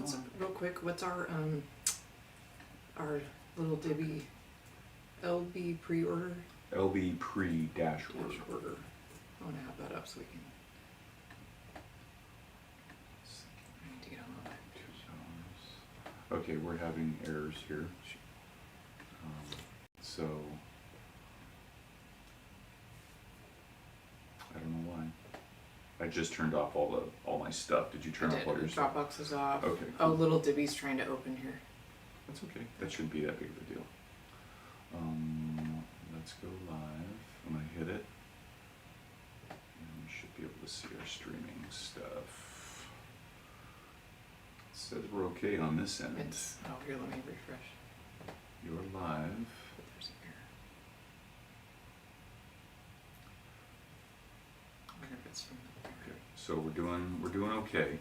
What's real quick? What's our little Dibby LB pre-order? LB pre-dash order. I want to have that up so we can. I need to get on that. Okay, we're having errors here. So I don't know why. I just turned off all my stuff. Did you turn off all your stuff? Dropbox is off. Okay. Oh, little Dibby's trying to open here. That's okay. That shouldn't be that big of a deal. Let's go live. I'm gonna hit it, and we should be able to see our streaming stuff. It says we're okay on this end. Oh, here, let me refresh. You're live. There's an error. I wonder if it's from the error. Okay, so we're doing okay.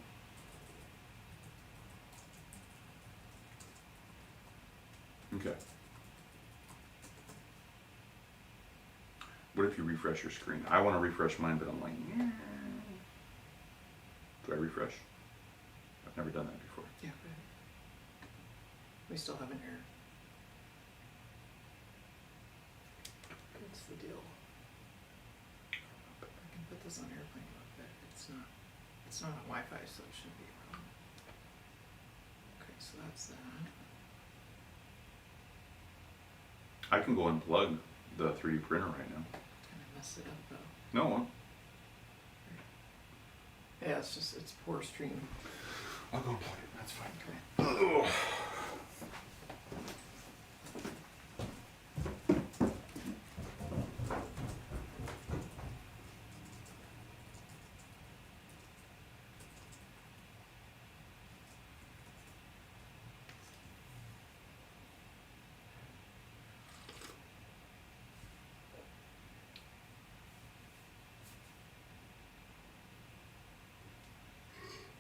Okay. What if you refresh your screen? I want to refresh mine, but I'm like, do I refresh? I've never done that before. Yeah, we still have an error. What's the deal? I can put this on airplane mode, but it's not on Wi-Fi, so it shouldn't be a problem. Okay, so that's that. I can go unplug the 3D printer right now. Kind of messed it up though. No. Yeah, it's poor stream. I'll go unplug it. That's fine. Okay.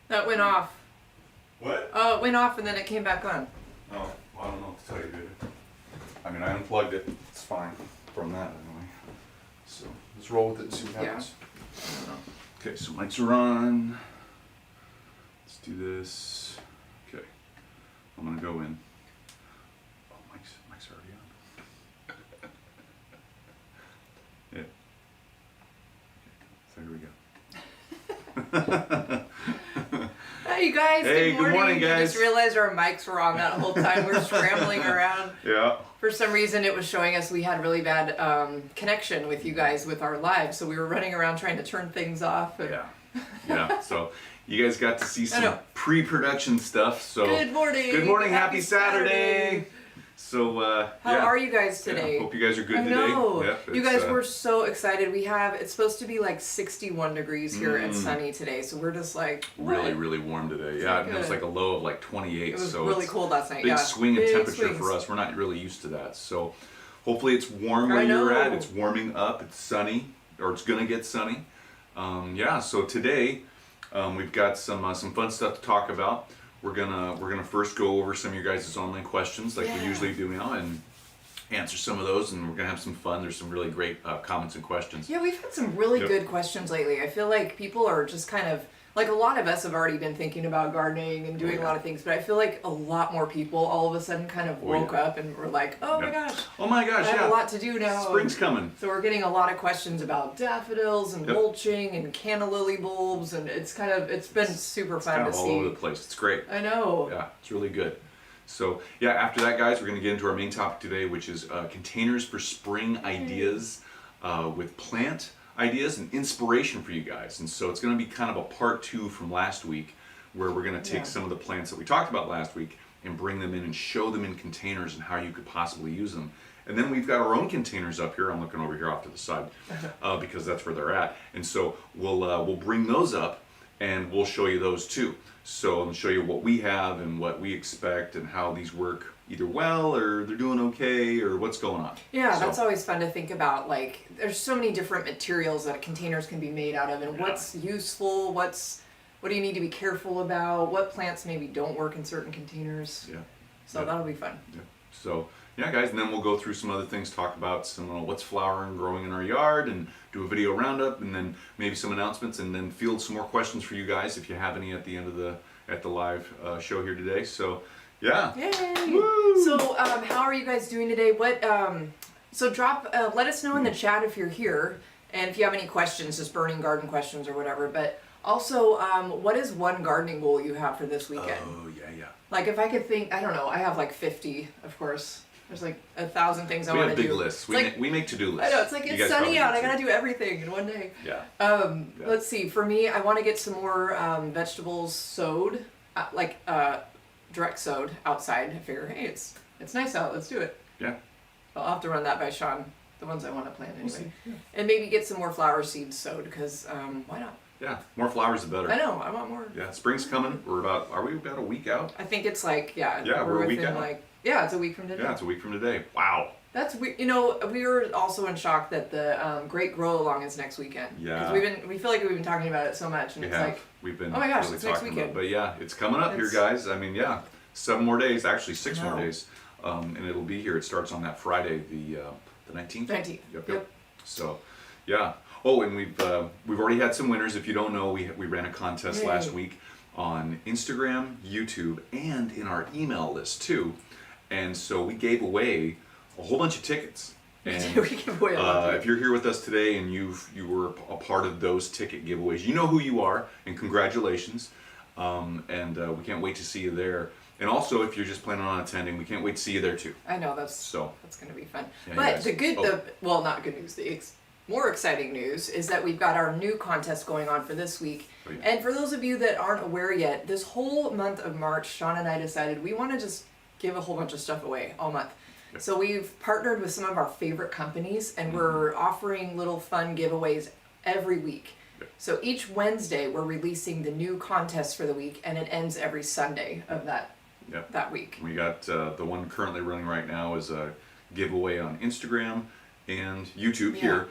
That went off. What? Oh, it went off and then it came back on. Oh, well, I don't know what to tell you, dude. I mean, I unplugged it. It's fine from that anyway. So let's roll with it and see what happens. I don't know. Okay, so mics are on. Let's do this. Okay, I'm gonna go in. Oh, mic's already on. Yeah. Okay, so here we go. Hey, you guys. Hey, good morning, guys. I just realized our mics were on that whole time. We're scrambling around. Yeah. For some reason, it was showing us we had really bad connection with you guys with our live, so we were running around trying to turn things off. And Yeah. Yeah. So you guys got to see some pre-production stuff. So good morning. Good morning. Happy Saturday. So how are you guys today? Yeah, hope you guys are good I today. know. Yep, you guys were so excited. It's supposed to be like 61 degrees here and sunny today, so we're just like really, really warm today. Yeah, and it was like a low of like 28. It was so really cold last night. Big swing in temperature swings for us. We're not really used to that. So hopefully it's warm where you're at. It's warming up. It's sunny, or it's gonna get sunny. Yeah. So today we've got some fun stuff to talk about. We're gonna first go over some of your guys' online questions like we usually do now and answer some of those, and we're gonna have some fun. There's some really great comments and questions. Yeah, we've had some really good questions lately. I feel like people are just kind of like, a lot of us have already been thinking about gardening and doing a lot of things, but I feel like a lot more people all of a sudden kind of woke up and were like, oh my gosh, I have a lot to do now. Spring's coming. So we're getting a lot of questions about daffodils and mulching and canna lily bulbs, and it's been super fun to see. All over the place. It's great. I know. Yeah, it's really good. So yeah, after that, guys, we're going to get into our main topic today, which is containers for spring ideas with plant ideas and inspiration for you guys. And so it's going to be kind of a part 2 from last week, where we're going to take some of the plants that we talked about last week and bring them in and show them in containers and how you could possibly use them. And then we've got our own containers up here. I'm looking over here off to the side because that's where they're at. And so we'll bring those up and we'll show you those too. So I'm going to show you what we have and what we expect and how these work either well or they're doing okay or what's going on. Yeah, that's always fun to think about. Like, there's so many different materials that containers can be made out of, and what's useful, what do you need to be careful about, what plants maybe don't work in certain containers. Yeah. So that'll be fun. Yeah. So yeah, guys, and then we'll go through some other things, talk about some what's flowering, growing in our yard, and do a video roundup, and then maybe some announcements, and then field some more questions for you guys if you have any at the end of at the live show here today. So, yeah. Yay! Woo! So, how are you guys doing today? So let us know in the chat if you're here, and if you have any questions, just burning garden questions or whatever. But also, what is one gardening goal you have for this weekend? Oh, yeah. Like, if I could think, I don't know, I have like 50, of course. There's like 1,000 things I want to do. We have big lists. We make to-do lists. I know, it's like, it's sunny out, I gotta do everything in one day. Yeah. Let's see, for me, I want to get some more vegetables sowed, direct sowed outside. I figure, hey, it's nice out, let's do it. Yeah. I'll have to run that by Sean, the ones I want to plant anyway. Yeah. And maybe get some more flower seeds sowed, because why not? Yeah, more flowers the better. I know, I want more. Yeah, spring's coming. Are we about a week out? I think it's like, we're a week out. Yeah, it's a week from today. Yeah, it's a week from today. Wow. That's weird. You know, we were also in shock that the Great Grow Along is next weekend. Yeah. Because we feel like we've been talking about it so much, and We've been oh my gosh, really it's next talking weekend. about it. But yeah, it's coming up here, guys. I mean, 7 more days, actually 6 more days, and it'll be here. It starts on that Friday, the 19th. 19th. Yep. So, yeah. Oh, and we've already had some winners. If you don't know, we ran a contest last week on Instagram, YouTube, and in our email list too. And so we gave away a whole bunch of tickets. And we gave away a lot. if you're here with us today and you were a part of those ticket giveaways, you know who you are, and congratulations. And we can't wait to see you there. And also, if you're just planning on attending, we can't wait to see you there too. I know, that's going to be fun. Yeah, but not good news. The more exciting news is that we've got our new contest going on for this week. Oh, yeah. And for those of you that aren't aware yet, this whole month of March, Sean and I decided we want to just give a whole bunch of stuff away all month. Yep. So we've partnered with some of our favorite companies, and we're offering little fun giveaways every week. Yep. So each Wednesday we're releasing the new contest for the week, and it ends every Sunday of that week. We got the one currently running right now is a giveaway on Instagram and YouTube here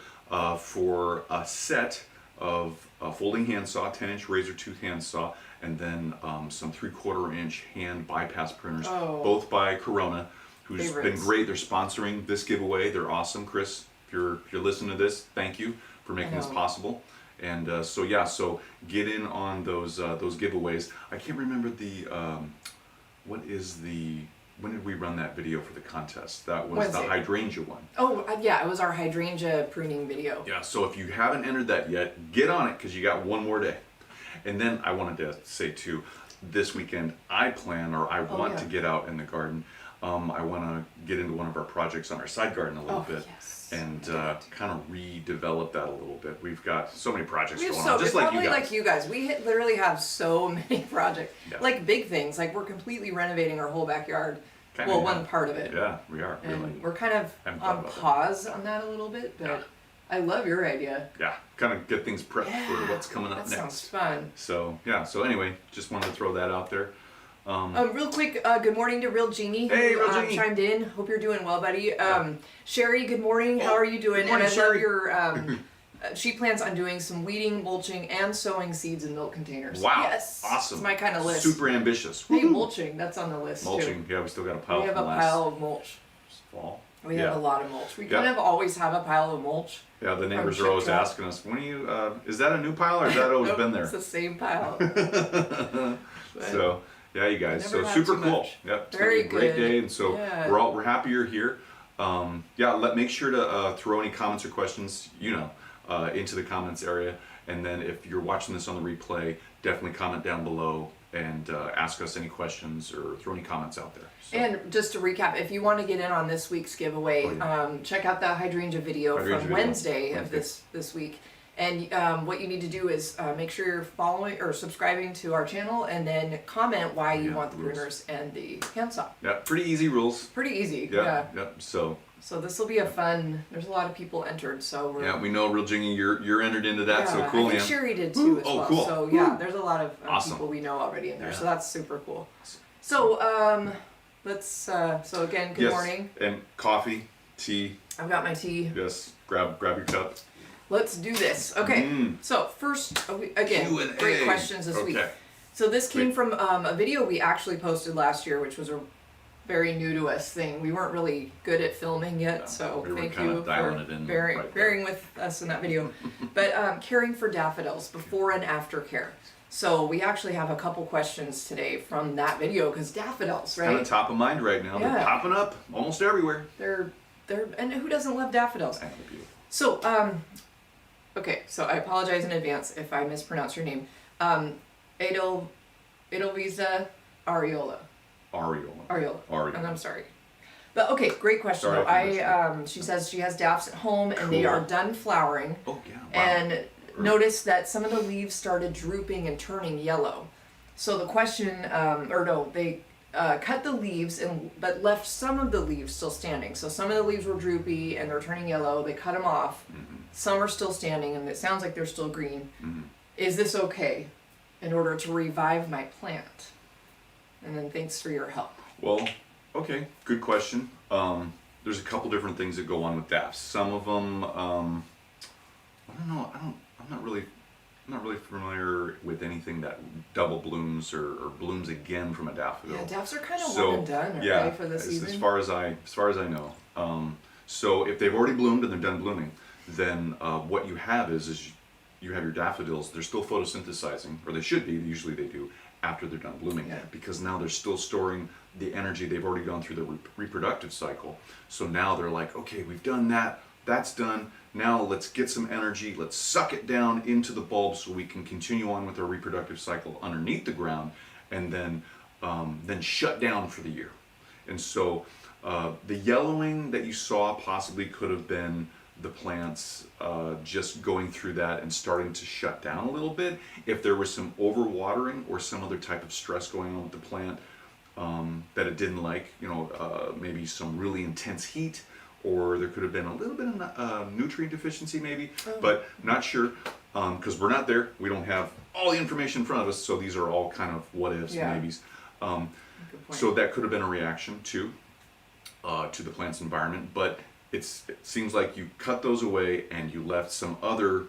for a set of a folding handsaw, 10-inch razor tooth handsaw, and then some 3/4-inch hand bypass printers, both by Corona, who's been great. They're sponsoring this giveaway. They're awesome. Chris, if you're listening to this, thank you for making this possible. And so get in on those giveaways. I can't remember when did we run that video for the contest? That was Wednesday. the hydrangea one. Oh, it was our hydrangea pruning video. Yeah, so if you haven't entered that yet, get on it because you got one more day. And then I wanted to say too, this weekend I want to get out in the garden. I want to get into one of our projects on our side garden a little bit. Yes. And kind of redevelop that a little bit. We've got so many projects going on, just just like you guys. We literally have so many projects, like big things. Like we're completely renovating our whole backyard. One part of it. Yeah, we are. And really. we're kind of on pause on that a little bit, but I love your idea. Yeah, kind of get things prepped for what's coming up next. That sounds fun. So anyway, just wanted to throw that out there. Real quick, good morning to Real Genie who Real Genie. chimed in. Hope you're doing well, buddy. Sherry, good morning. How are you doing? Good morning, and I Sherry. love your. She plans on doing some weeding, mulching, and sowing seeds in milk containers. Wow. Yes. Awesome. It's my kind of list. Super ambitious. Hey, mulching. That's on the list Mulching. too. Yeah, we still got a pile. We have a pile of mulch. Fall. We have a lot of mulch. We kind of always have a pile of mulch. Yeah, the neighbors are always asking us, when are you, is that a new pile or has that always been there? It's the same pile. So, yeah, you guys. So super cool. Yep. It's Very gonna be a great good. day, and so we're happy you're here. Make sure to throw any comments or questions, into the comments area. And then if you're watching this on the replay, definitely comment down below and ask us any questions or throw any comments out there. So. And just to recap, if you want to get in on this week's giveaway, check out the hydrangea video from Wednesday of this week. And what you need to do is make sure you're following or subscribing to our channel, and then comment why you want the pruners and the handsaw. Yeah, pretty easy rules. Pretty easy. Yep. So this will be a fun. There's a lot of people entered, so we know, Real Jingy, you're entered into that. So cool, I think Sherry did too as well. Cool. So there's a lot of people we know already in there. So that's super cool. So let's. So again, good morning. And coffee, tea. I've got my tea. Yes. Grab your cup. Let's do this. Okay. So first, again, great questions this week. So this came from a video we actually posted last year, which was a very new to us thing. We weren't really good at filming yet, so we were thank kinda you dialing for it in bearing, right bearing with us in that video. But caring for daffodils, before and after care. So we actually have a couple questions today from that video, because daffodils, right? Kind of top of mind right now. Yeah. They're popping up almost everywhere. They're and who doesn't love daffodils? I know, beautiful. So okay, so I apologize in advance if I mispronounce your name. Edelvisa Areola. Areola. And I'm sorry. But okay, great question. Sorry, though. She says she has daffs at home and they are done flowering. Oh yeah. Wow. And noticed that some of the leaves started drooping and turning yellow. So the question, they cut the leaves but left some of the leaves still standing. So some of the leaves were droopy and they're turning yellow. They cut them off. Mm-hmm. Some are still standing and it sounds like they're still green. Mm-hmm. Is this okay in order to revive my plant? And then thanks for your help. Well, okay, good question. There's a couple different things that go on with daffs. Some of them, I don't know. I'm not really familiar with anything that double blooms or blooms again from a daffodil. Yeah, daffs are kind of one and done, right, for the season. As far as I know. So if they've already bloomed and they're done blooming, then what you have is you have your daffodils. They're still photosynthesizing, or they should be. Usually they do after they're done blooming, because now they're still storing the energy. They've already gone through the reproductive cycle. So now they're like, okay, we've done that. That's done. Now let's get some energy. Let's suck it down into the bulb so we can continue on with our reproductive cycle underneath the ground, and then shut down for the year. And so the yellowing that you saw possibly could have been the plants just going through that and starting to shut down a little bit. If there was some overwatering or some other type of stress going on with the plant that it didn't like, maybe some really intense heat, or there could have been a little bit of nutrient deficiency maybe, but not sure, because we're not there. We don't have all the information in front of us, so these are all kind of what ifs, maybes. So that could have been a reaction to the plant's environment, but it seems like you cut those away and you left some other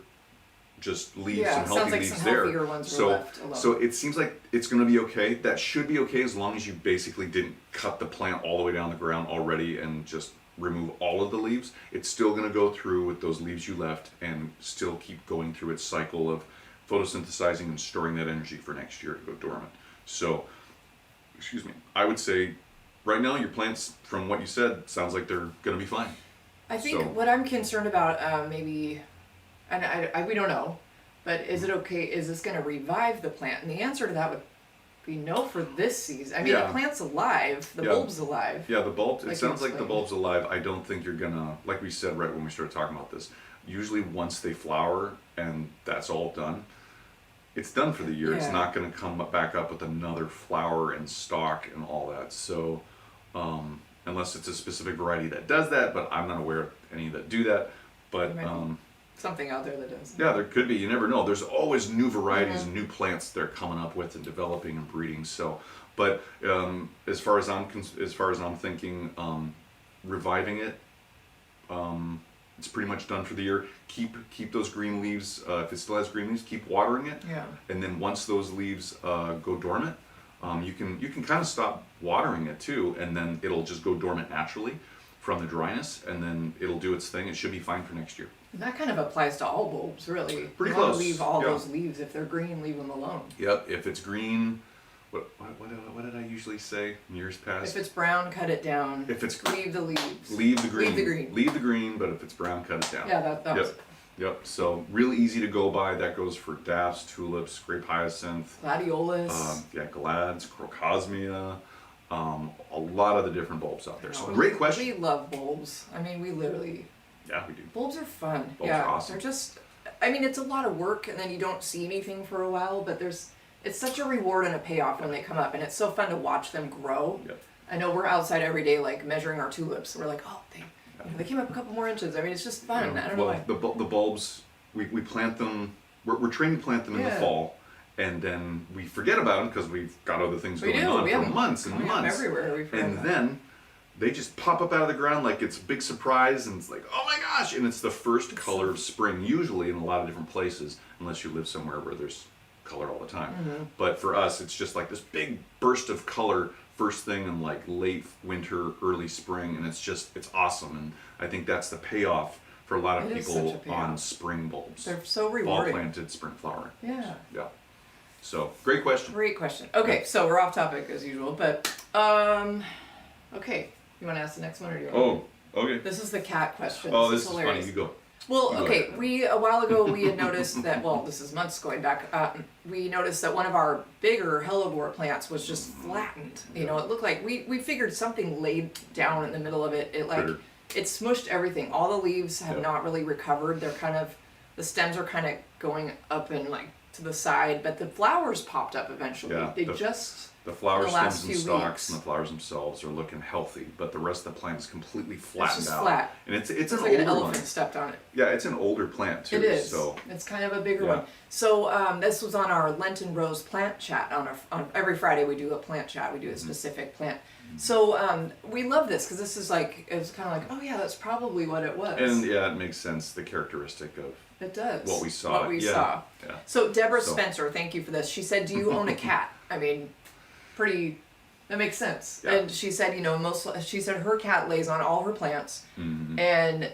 just leaves, some healthy like leaves some there. Healthier ones were left alone. So it seems like it's going to be okay. That should be okay as long as you basically didn't cut the plant all the way down the ground already and just remove all of the leaves. It's still going to go through with those leaves you left and still keep going through its cycle of photosynthesizing and storing that energy for next year to go dormant. So, I would say right now your plants, from what you said, sounds like they're going to be fine. I think what I'm concerned about, maybe, and we don't know, but is it okay? Is this going to revive the plant? And the answer to that would be no for this season. I mean, the plant's alive, the bulb's alive. Yeah, the bulb. It sounds like the bulb's alive. I don't think you're gonna, like we said right when we started talking about this. Usually, once they flower and that's all done, it's done for the year. It's not going to come back up with another flower and stalk and all that. So, unless it's a specific variety that does that, but I'm not aware of any that do that. But something out there that does. Yeah, there could be. You never know. There's always new varieties and new plants they're coming up with and developing and breeding. So, but as far as I'm thinking, reviving it, it's pretty much done for the year. Keep those green leaves. If it still has green leaves, keep watering it. Yeah. And then once those leaves go dormant, you can kind of stop watering it too, and then it'll just go dormant naturally from the dryness, and then it'll do its thing. It should be fine for next year. And that kind of applies to all bulbs, really. Pretty you want close. to leave all those leaves. If they're green, leave them alone. Yep. If it's green, what did I usually say in years past? If it's brown, cut it down. If it's leave the leaves. Leave the green. Leave the green. Leave the green, but if it's brown, cut it down. Yeah, that was. Yep. So really easy to go by. That goes for daffs, tulips, grape hyacinth, gladiolus. Glads, crocosmia. A lot of the different bulbs out there. So great question. We love bulbs. I mean, we literally. Yeah, we do. Bulbs are fun. Bulbs are awesome. They're just. I mean, it's a lot of work, and then you don't see anything for a while. But it's such a reward and a payoff when they come up, and it's so fun to watch them grow. Yep. I know we're outside every day, like measuring our tulips. We're like, oh, they came up a couple more inches. I mean, it's just fun. I don't know why. The bulbs, we plant them. We're trained to plant them in the fall. And then we forget about them because we've got other things going on for months and months. Everywhere. And then they just pop up out of the ground like it's a big surprise, and it's like, oh my gosh! And it's the first color of spring, usually in a lot of different places, unless you live somewhere where there's color all the time. But for us, it's just like this big burst of color first thing in like late winter, early spring, and it's awesome. And I think that's the payoff for a lot of people on spring bulbs. They're so rewarding. Fall planted, spring flowering. Yeah. Yeah. So great question. Great question. Okay, so we're off topic as usual, but okay. You want to ask the next one, or do you want? Oh, okay. This is the cat question. Oh, this is hilarious. funny. You go. Well, okay, a while ago we had noticed that, well, this is months going back, we noticed that one of our bigger hellebore plants was just flattened. You know, it looked like, we figured something laid down in the middle of it. It smushed everything. All the leaves have not really recovered. They're kind of, the stems are kind of going up and like to the side, but the flowers popped up eventually. Yeah, The flower last stems and few stalks weeks. and the flowers themselves are looking healthy, but the rest of the plant is completely flattened just out. flat. And it's It's an like older an elephant one. stepped on it. Yeah, it's an older plant too. It is. So It's kind of a bigger one. So this was on our Lenten Rose plant chat. On every Friday we do a plant chat. We do a specific plant. So we love this because this is like, it's kind of like, oh yeah, that's probably what it was. and yeah, it makes sense. The characteristic of It does. what we saw. What we saw. Yeah. So Deborah Spencer, thank you for this. She said, "Do you own a cat?" I mean, pretty. That makes sense. Yeah. And she said, you know, she said her cat lays on all her plants, Mm-hmm. and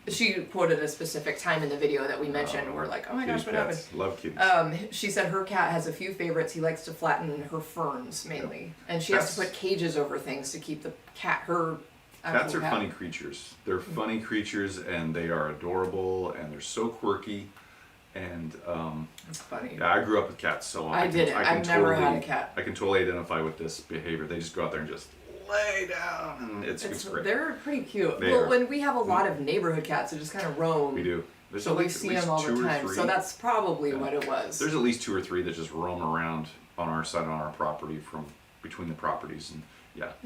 she quoted a specific time in the video that we mentioned. We're like, oh my gosh, what happened? Love kitties. She said her cat has a few favorites. He likes to flatten her ferns mainly, and she has to put cages over things to keep the her. Cats are funny creatures. They're funny creatures, and they are adorable, and they're so quirky. And That's funny. yeah, I grew up with cats, so I didn't. I've never had a cat. I can totally identify with this behavior. They just go out there and just lay down, and it's great. They're pretty cute. They are. When we have a lot of neighborhood cats that just kind of roam. We do. There's So we see them all the time. So that's probably what it was. There's at least 2 or 3 that just roam around on our side, on our property, from between the properties, and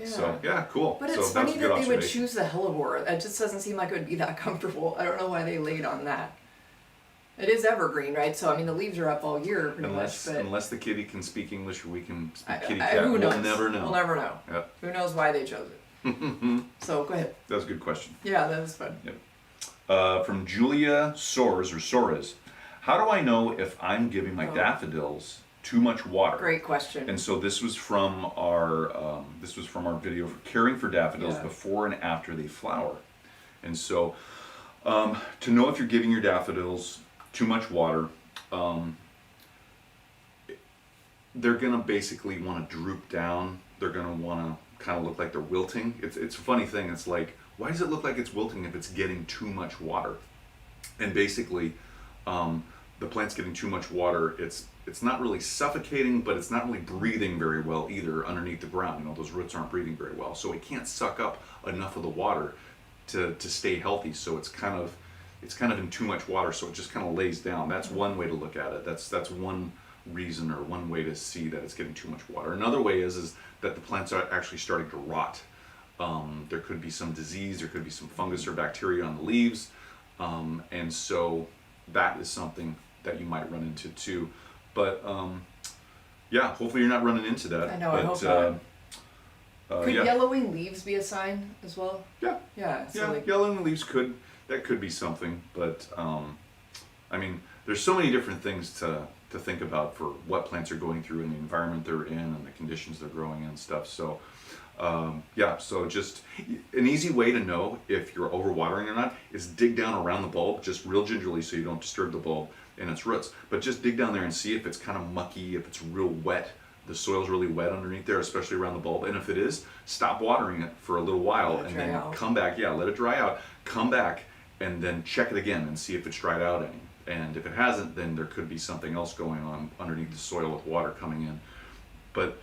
so cool. But so it's funny that's a good that they would observation. choose the hellebore. It just doesn't seem like it would be that comfortable. I don't know why they laid on that. It is evergreen, right? So I mean, the leaves are up all year, pretty much. But unless the kitty can speak English or we can speak kitty I, cat, who knows? we'll never know. We'll never know. Yep. Who knows why they chose it? So go ahead. That was a good question. Yeah, that was fun. Yep. From Julia Soares. How do I know if I'm giving my daffodils too much water? Great question. And so this was from our video for caring for daffodils Yeah. before and after they flower. And so to know if you're giving your daffodils too much water, they're gonna basically want to droop down. They're gonna want to kind of look like they're wilting. It's a funny thing. It's like, why does it look like it's wilting if it's getting too much water? And basically, the plant's getting too much water. It's not really suffocating, but it's not really breathing very well either underneath the ground. You know, those roots aren't breathing very well, so it can't suck up enough of the water to stay healthy. So it's kind of in too much water, so it just kind of lays down. That's one way to look at it. That's one reason, or one way to see that it's getting too much water. Another way is that the plants are actually starting to rot. There could be some disease, there could be some fungus or bacteria on the leaves, and so that is something that you might run into too. But hopefully you're not running into that. I know. But, I hope not. Could yellowing leaves be a sign as well? Yeah. Yeah. So like, yellowing leaves could be something, but I mean, there's so many different things to think about for what plants are going through and the environment they're in and the conditions they're growing in and stuff. So so just an easy way to know if you're overwatering or not is dig down around the bulb, just real gingerly, so you don't disturb the bulb and its roots. But just dig down there and see if it's kind of mucky, if it's real wet. The soil's really wet underneath there, especially around the bulb. And if it is, stop watering it for a little while and then come back. Yeah, let it dry out. Come back and then check it again and see if it's dried out any. And if it hasn't, then there could be something else going on underneath the soil with water coming in. But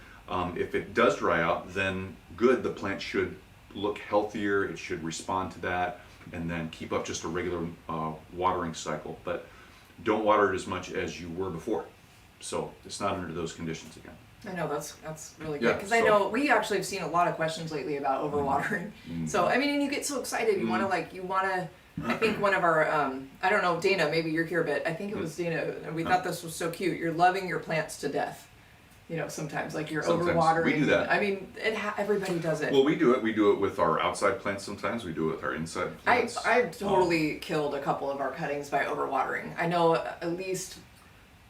if it does dry out, then good. The plant should look healthier. It should respond to that, and then keep up just a regular watering cycle. But don't water it as much as you were before. So it's not under those conditions again. I know that's really good because I know we actually have seen a lot of questions lately about overwatering. So I mean, and you get so excited, you want to. I think one of our I don't know, Dana, maybe you're here, but I think it was Dana. We thought this was so cute. You're loving your plants to death. You know, sometimes like you're overwatering. We do that. I mean, everybody does it. Well, we do it. We do it with our outside plants sometimes. We do it with our inside plants. I totally killed a couple of our cuttings by overwatering. I know at least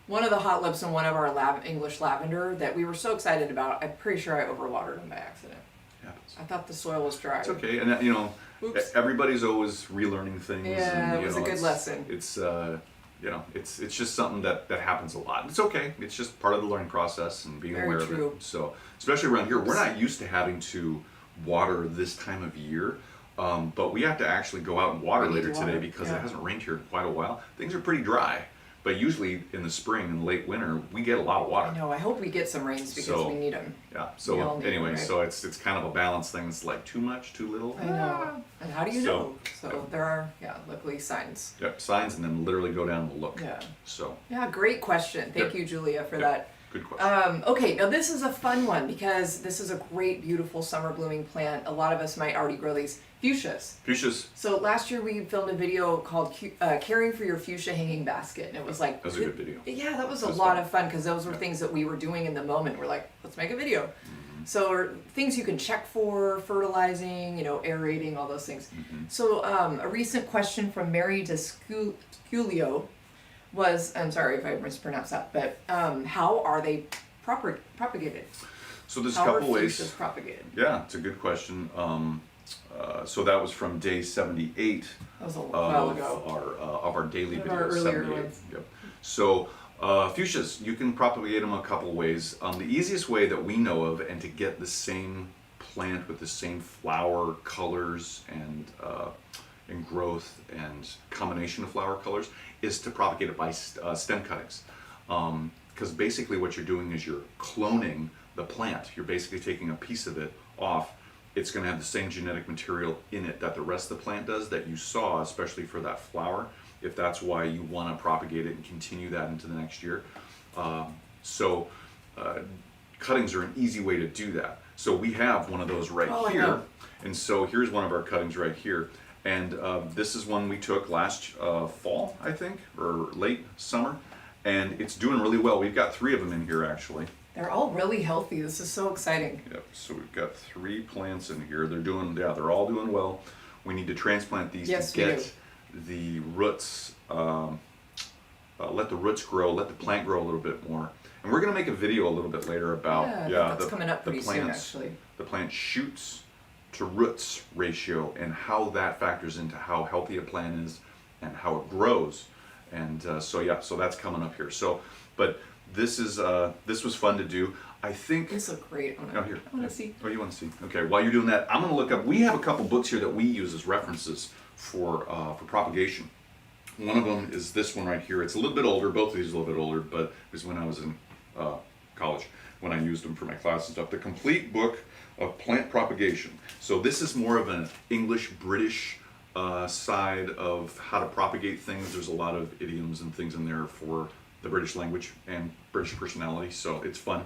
One of the hot lips and one of our English lavender that we were so excited about, I'm pretty sure I overwatered them by accident. Happens. I thought the soil was dry. It's okay, and you know, Oops. everybody's always relearning things. Yeah, and, it was a good lesson. It's you know, it's just something that happens a lot. It's okay. It's just part of the learning process and being Very aware true. of it. So, especially around here, we're not used to having to water this time of year. But we have to actually go out and water later today because it hasn't rained here in quite a while. Things are pretty dry. But usually in the spring and late winter, we get a lot of water. I know. I hope we get some rains because we need them. Yeah. So anyway, right? so it's kind of a balance thing. It's like too much, too little. I know. And how do you know? So there are, luckily signs. Yep, signs, and then literally go down and look. Yeah. So. Yeah, great question. Thank you, Julia, for that. Good question. Okay, now this is a fun one because this is a great, beautiful summer blooming plant. A lot of us might already grow these. Fuchsias. Fuchsias. So last year we filmed a video called Caring for Your Fuchsia Hanging Basket. And it was like... That was a good video. Yeah, that was a lot of fun because those were things that we were doing in the moment. We're like, let's make a video. Mm-hmm. So things you can check for, fertilizing, aerating, all those things. Mm-hmm. So a recent question from Mary Desculio was, I'm sorry if I mispronounced that, but how are they propagated? So there's a couple ways. How are fuchsias propagated? Yeah, it's a good question. So that was from day 78 that was a while ago. Of our daily video. Our earlier ones. Yep. So fuchsias, you can propagate them a couple ways. The easiest way that we know of, and to get the same plant with the same flower colors and growth and combination of flower colors, is to propagate it by stem cuttings. Because basically what you're doing is you're cloning the plant. You're basically taking a piece of it off. It's going to have the same genetic material in it that the rest of the plant does that you saw, especially for that flower, if that's why you want to propagate it and continue that into the next year. Cuttings are an easy way to do that. So we have one of those right here. And so here's one of our cuttings right here. And this is one we took last fall, I think, or late summer. And it's doing really well. We've got 3 of them in here, actually. They're all really healthy. This is so exciting. Yep, so we've got 3 plants in here. They're all doing well. We need to transplant these to get the roots, let the roots grow, let the plant grow a little bit more. And we're going to make a video a little bit later about that's coming up pretty soon, actually. The plant shoots to roots ratio and how that factors into how healthy a plant is and how it grows. And so that's coming up here. But this was fun to do. I think these look great. Oh, here. I want to see. Oh, you want to see? Okay. While you're doing that, I'm going to look up. We have a couple books here that we use as references for propagation. One of them is this one right here. It's a little bit older. Both of these are a little bit older, but it was when I was in college when I used them for my class and stuff. The Complete Book of Plant Propagation. So this is more of an English-British side of how to propagate things. There's a lot of idioms and things in there for the British language and British personality, so it's fun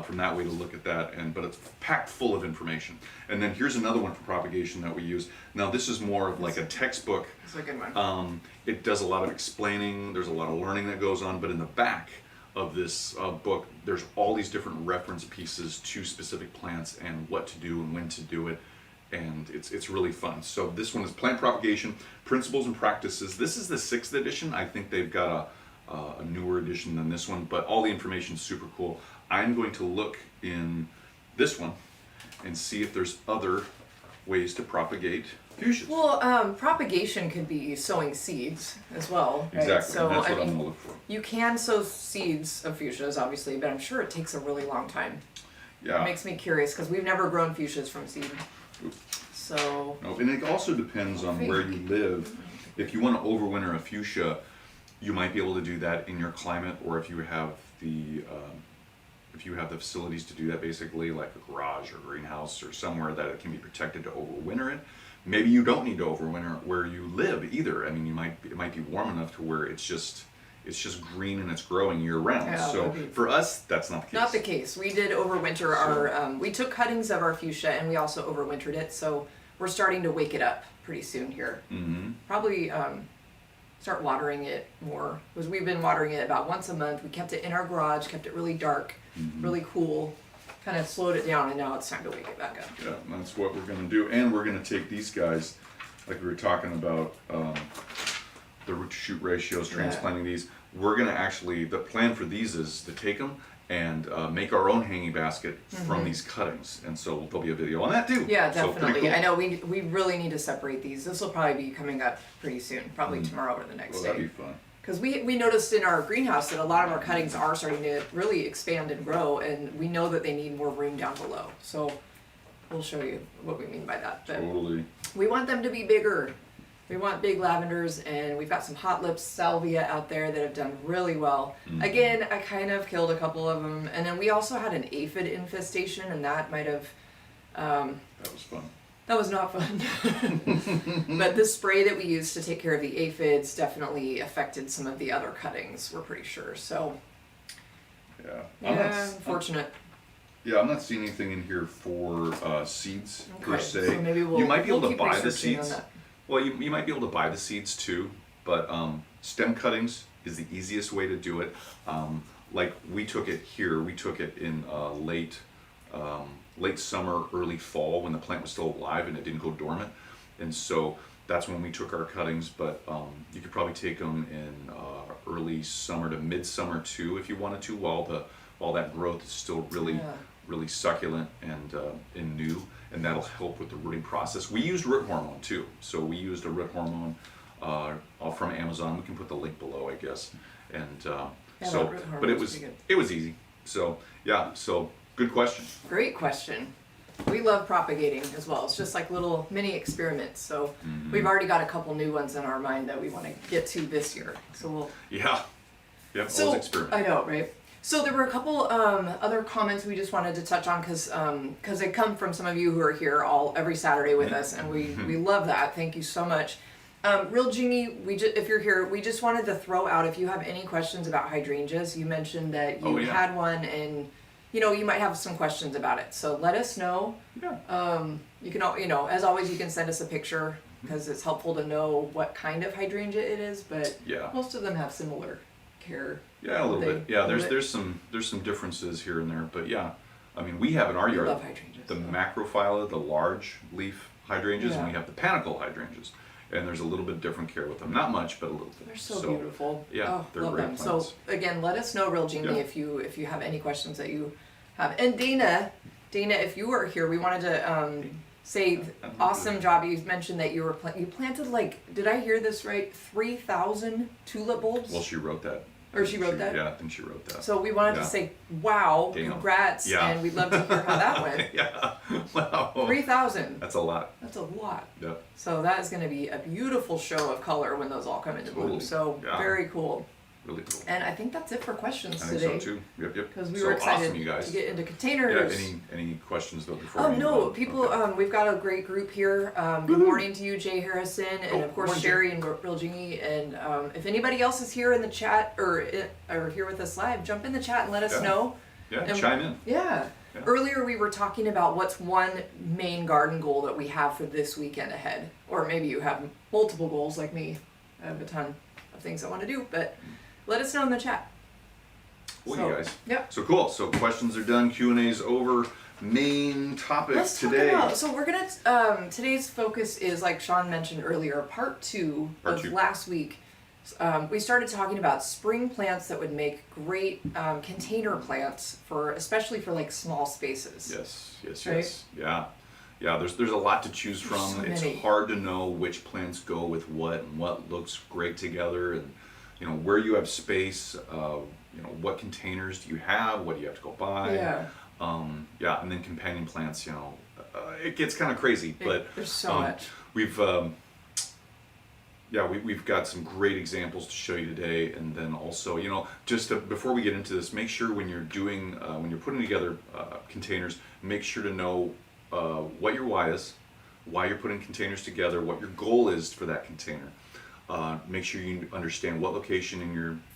from that way to look at that. But it's packed full of information. And then here's another one for propagation that we use. Now this is more of like a textbook. It's a good one. It does a lot of explaining. There's a lot of learning that goes on. But in the back of this book, there's all these different reference pieces to specific plants and what to do and when to do it. And it's really fun. So this one is Plant Propagation, Principles and Practices. This is the 6th edition. I think they've got a newer edition than this one, but all the information is super cool. I'm going to look in this one and see if there's other ways to propagate fuchsias. Well, propagation could be sowing seeds as well, right? Exactly, So, that's what I'm going to look for. You can sow seeds of fuchsias, obviously, but I'm sure it takes a really long time. Yeah. It makes me curious because we've never grown fuchsias from seed. So. No, and it also depends on where you live. If you want to overwinter a fuchsia, you might be able to do that in your climate, or if you have the facilities to do that, basically like a garage or greenhouse or somewhere that it can be protected to overwinter it. Maybe you don't need to overwinter it where you live either. I mean, it might be warm enough to where it's just green and it's growing year round. Yeah, so for us, that's not the case. Not the case. We did overwinter we took cuttings of our fuchsia and we also overwintered it. So we're starting to wake it up pretty soon here. Mm-hmm. Probably start watering it more, because we've been watering it about once a month. We kept it in our garage, kept it really dark, really cool, kind of slowed it down, and now it's time to wake it back up. Yeah, that's what we're going to do. And we're going to take these guys, like we were talking about, the root to shoot ratios, transplanting these. we're gonna actually, the plan for these is to take them and make our own hanging basket from these cuttings, and so there'll be a video on that too. Yeah, So pretty definitely. cool. I know we really need to separate these. This will probably be coming up pretty soon, probably tomorrow or the next Well, day. that'd be fun. Because we noticed in our greenhouse that a lot of our cuttings are starting to really expand and grow, and we know that they need more room down below. So we'll show you what we mean by that. But Totally. we want them to be bigger. We want big lavenders, and we've got some hot lips salvia out there that have done really well. Again, I kind of killed a couple of them, and then we also had an aphid infestation, and that might have. That was fun. That was not fun. But the spray that we used to take care of the aphids definitely affected some of the other cuttings, we're pretty sure. So, yeah, unfortunate. I'm not seeing anything in here for seeds per Okay, se. so maybe You might be able to keep buy the researching on seeds. that. Well, you might be able to buy the seeds too, but stem cuttings is the easiest way to do it. Like we took it here, we took it in late summer, early fall when the plant was still alive and it didn't go dormant, and so that's when we took our cuttings. But you could probably take them in early summer to midsummer too if you wanted to, while that growth is still really succulent and new, and that'll help with the rooting process. We used root hormone too, so we used a root hormone all from Amazon. We can put the link below, I guess. And so, but it was easy. So yeah, so good question. Great question. We love propagating as well. It's just like little mini experiments. So we've already got a couple new ones in our mind that we want to get to this year. So we'll. Yeah. Always experiment. I know, right? So there were a couple other comments we just wanted to touch on because they come from some of you who are here every Saturday with us, and we love that. Thank you so much. Real Genie, if you're here, we just wanted to throw out, if you have any questions about hydrangeas, you mentioned that you had one, and you might have some questions about it. So let us know. Yeah. You can, as always, you can send us a picture because it's helpful to know what kind of hydrangea it is. But most of them have similar care. Yeah, a little bit. Yeah, there's some differences here and there, but yeah, I mean we have in our yard love hydrangeas, the macrophylla, the large leaf hydrangeas, and we have the panicle hydrangeas, and there's a little bit different care with them. Not much, but a little bit. They're so beautiful. Yeah, they're love great them. plants. So again, let us know, Real Genie, if you have any questions that you have. And Dana, if you were here, we wanted to say awesome job. You mentioned that you planted did I hear this right? 3,000 tulip bulbs. Well, she wrote that. Or she wrote that? Yeah, I think she wrote that. So we wanted to say, wow, Damn. Congrats, and we'd love to hear how that went. Yeah, wow. 3,000. That's a lot. That's a lot. Yep. So that is going to be a beautiful show of color when those all come into bloom. So very cool. Really cool. And I think that's it for questions I today. think so too. Yep. Because we were excited awesome, you guys. to get into containers. Yeah. Any questions though before? People. Okay. We've got a great group here. Good morning to you, Jay Harrison, and of course Sherry and Real Genie. And if anybody else is here in the chat or here with us live, jump in the chat and let us know. Yeah, and chime in. Yeah. Earlier we were talking about what's one main garden goal that we have for this weekend ahead, or maybe you have multiple goals like me. I have a ton of things I want to do, but. Let us know in the chat. Well, you guys. Yep. So cool. So questions are done. Q&A's over. Main topic today. So we're gonna. Today's focus is, like Sean mentioned earlier, part two of last week. We started talking about spring plants that would make great container plants especially for like small spaces. Yes. Right? Yeah. There's a lot to choose from. So it's many. hard to know which plants go with what and what looks great together, and where you have space, what containers do you have, what do you have to go buy, and then companion plants, it gets kind of crazy, but there's so much. We've got some great examples to show you today, and then also, before we get into this, make sure when you're putting together containers, make sure to know what your why is, why you're putting containers together, what your goal is for that container. Make sure you understand what location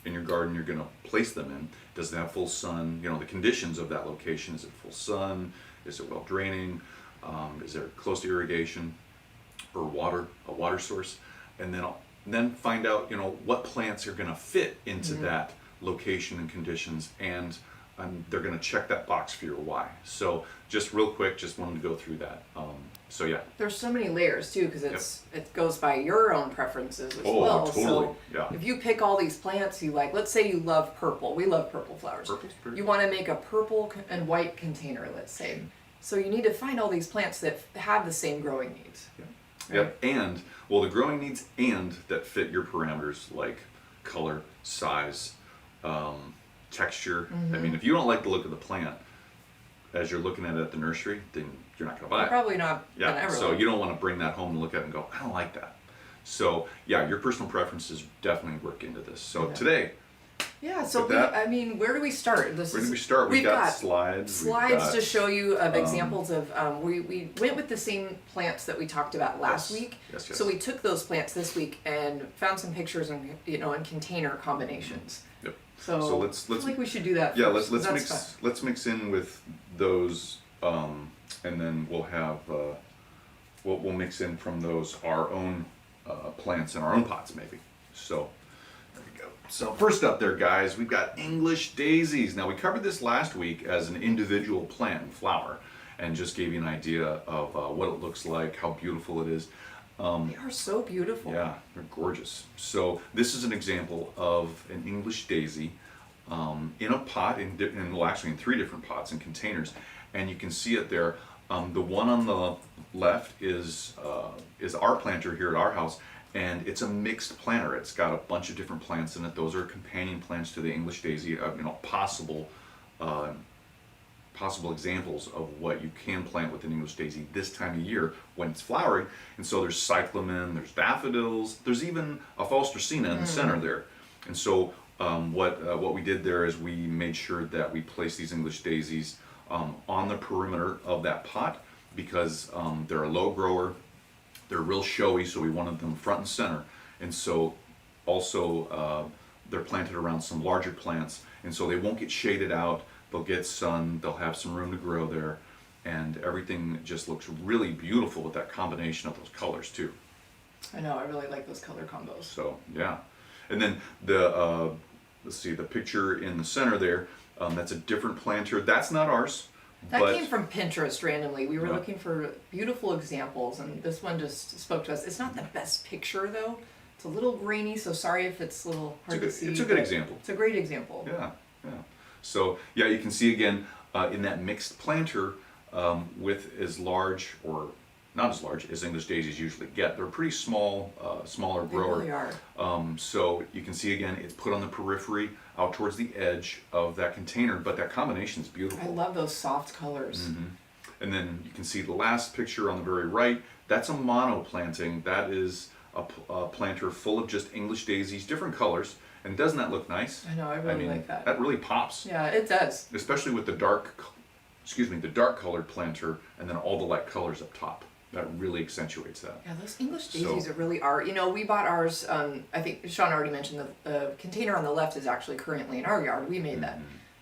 in your garden you're going to place them in. Does it have full sun? The conditions of that location. Is it full sun? Is it well draining? Is there close to irrigation or a water source? And then find out what plants are going to fit into that location and conditions, and they're going to check that box for your why. So just real quick, just wanted to go through that. So yeah. There's so many layers too, because it goes by your own preferences as Oh, well. totally. So Yeah. if you pick all these plants you like, let's say you love purple. We love purple flowers. Purple's pretty. You want to make a purple and white container, let's say. So you need to find all these plants that have the same growing needs. Yeah. Yep. And well, the growing needs and that fit your parameters like color, size, texture. I mean, if you don't like the look of the plant as you're looking at it at the nursery, then you're not going to buy it. Probably not gonna ever So like you don't want to bring that home and look at it and go, I don't like that. So yeah, your personal preferences definitely work into this. So today, Yeah, so with that, I mean, where do we start? where do we start? We've got slides. Slides to show you of examples of, we went with the same plants that we talked about last week. Yes, yes. So we took those plants this week and found some pictures and, in container combinations. Yep. So let's I feel like we should do that yeah, first, let's mix in with those, and then we'll have we'll mix in from those our own plants in our own pots maybe. So there we go. So first up there, guys, we've got English daisies. Now we covered this last week as an individual plant and flower, and just gave you an idea of what it looks like, how beautiful it is. They are so beautiful. Yeah, they're gorgeous. So this is an example of an English daisy in a pot, well, actually in 3 different pots and containers, and you can see it there. The one on the left is our planter here at our house, and it's a mixed planter. It's got a bunch of different plants in it. Those are companion plants to the English daisy. Possible examples of what you can plant with an English daisy this time of year when it's flowering. And so there's cyclamen, there's daffodils, there's even a false dracaena in the center there. And so what we did there is we made sure that we placed these English daisies on the perimeter of that pot, because they're a low grower, they're real showy, so we wanted them front and center. And so also they're planted around some larger plants, and so they won't get shaded out. They'll get sun, they'll have some room to grow there, and everything just looks really beautiful with that combination of those colors too. I know, I really like those color combos. So yeah, and then let's see, the picture in the center there, that's a different planter. That's not ours. That came from Pinterest randomly. We were looking for beautiful examples, and this one just spoke to us. It's not the best picture though. It's a little grainy, so sorry if it's a little hard to see. It's a good example. It's a great example. Yeah, yeah. So yeah, you can see again in that mixed planter with as large or not as large as English daisies usually get. They're pretty small, smaller grower. They really are. So you can see again, it's put on the periphery out towards the edge of that container, but that combination is beautiful. I love those soft colors. And then you can see the last picture on the very right. That's a mono planting. That is a planter full of just English daisies, different colors. And doesn't that look nice? I know, I really like that. That really pops. Yeah, it does. Especially with the dark colored planter and then all the light colors up top. That really accentuates that. Yeah, those English daisies really are. We bought ours, I think Sean already mentioned the container on the left is actually currently in our yard. We made that.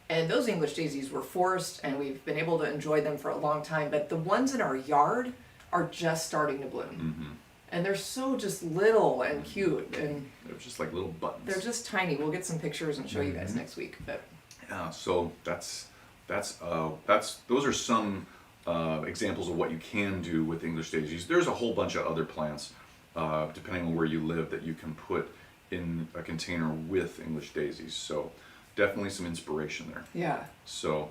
And those English daisies were forced, and we've been able to enjoy them for a long time. But the ones in our yard are just starting to bloom. And they're so just little and cute, and they're just like little buttons. They're just tiny. We'll get some pictures and show you guys next week. But yeah, so that's those are some examples of what you can do with English daisies. There's a whole bunch of other plants, depending on where you live, that you can put in a container with English daisies. So definitely some inspiration there. Yeah. So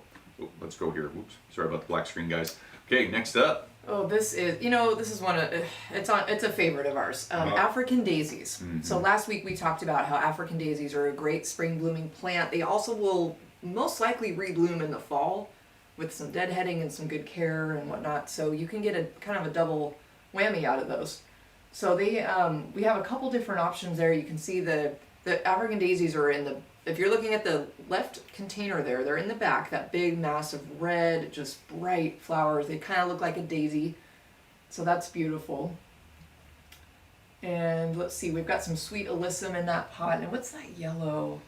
let's go here. Whoops, sorry about the black screen, guys. Okay, next up. Oh, this is one of it's a favorite of ours. African daisies. So last week we talked about how African daisies are a great spring blooming plant. They also will most likely rebloom in the fall with some deadheading and some good care and whatnot. So you can get a kind of a double whammy out of those. So we have a couple different options there. You can see the African daisies are in the, if you're looking at the left container there, they're in the back, that big mass of red, just bright flowers. They kind of look like a daisy. So that's beautiful. And let's see, we've got some sweet alyssum in that pot. And what's that yellow?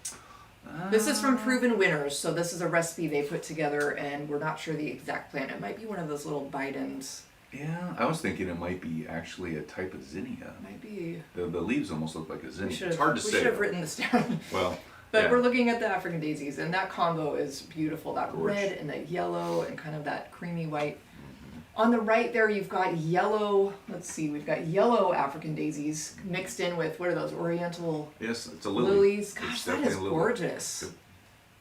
This is from Proven Winners. So this is a recipe they put together, and we're not sure the exact plant. It might be one of those little Bidens. Yeah, I was thinking it might be actually a type of zinnia. Might be. The leaves almost look like a zinnia. It's hard to say. We should have written this down. Well, But Yeah. we're looking at the African daisies, and that combo is beautiful. That Gorge. red and the yellow and kind of that creamy white. On the right there, you've got yellow, let's see, we've got yellow African daisies mixed in with, what are those, oriental Yes, it's a lily. lilies? It's Gosh, that definitely is a lily. gorgeous. Yep.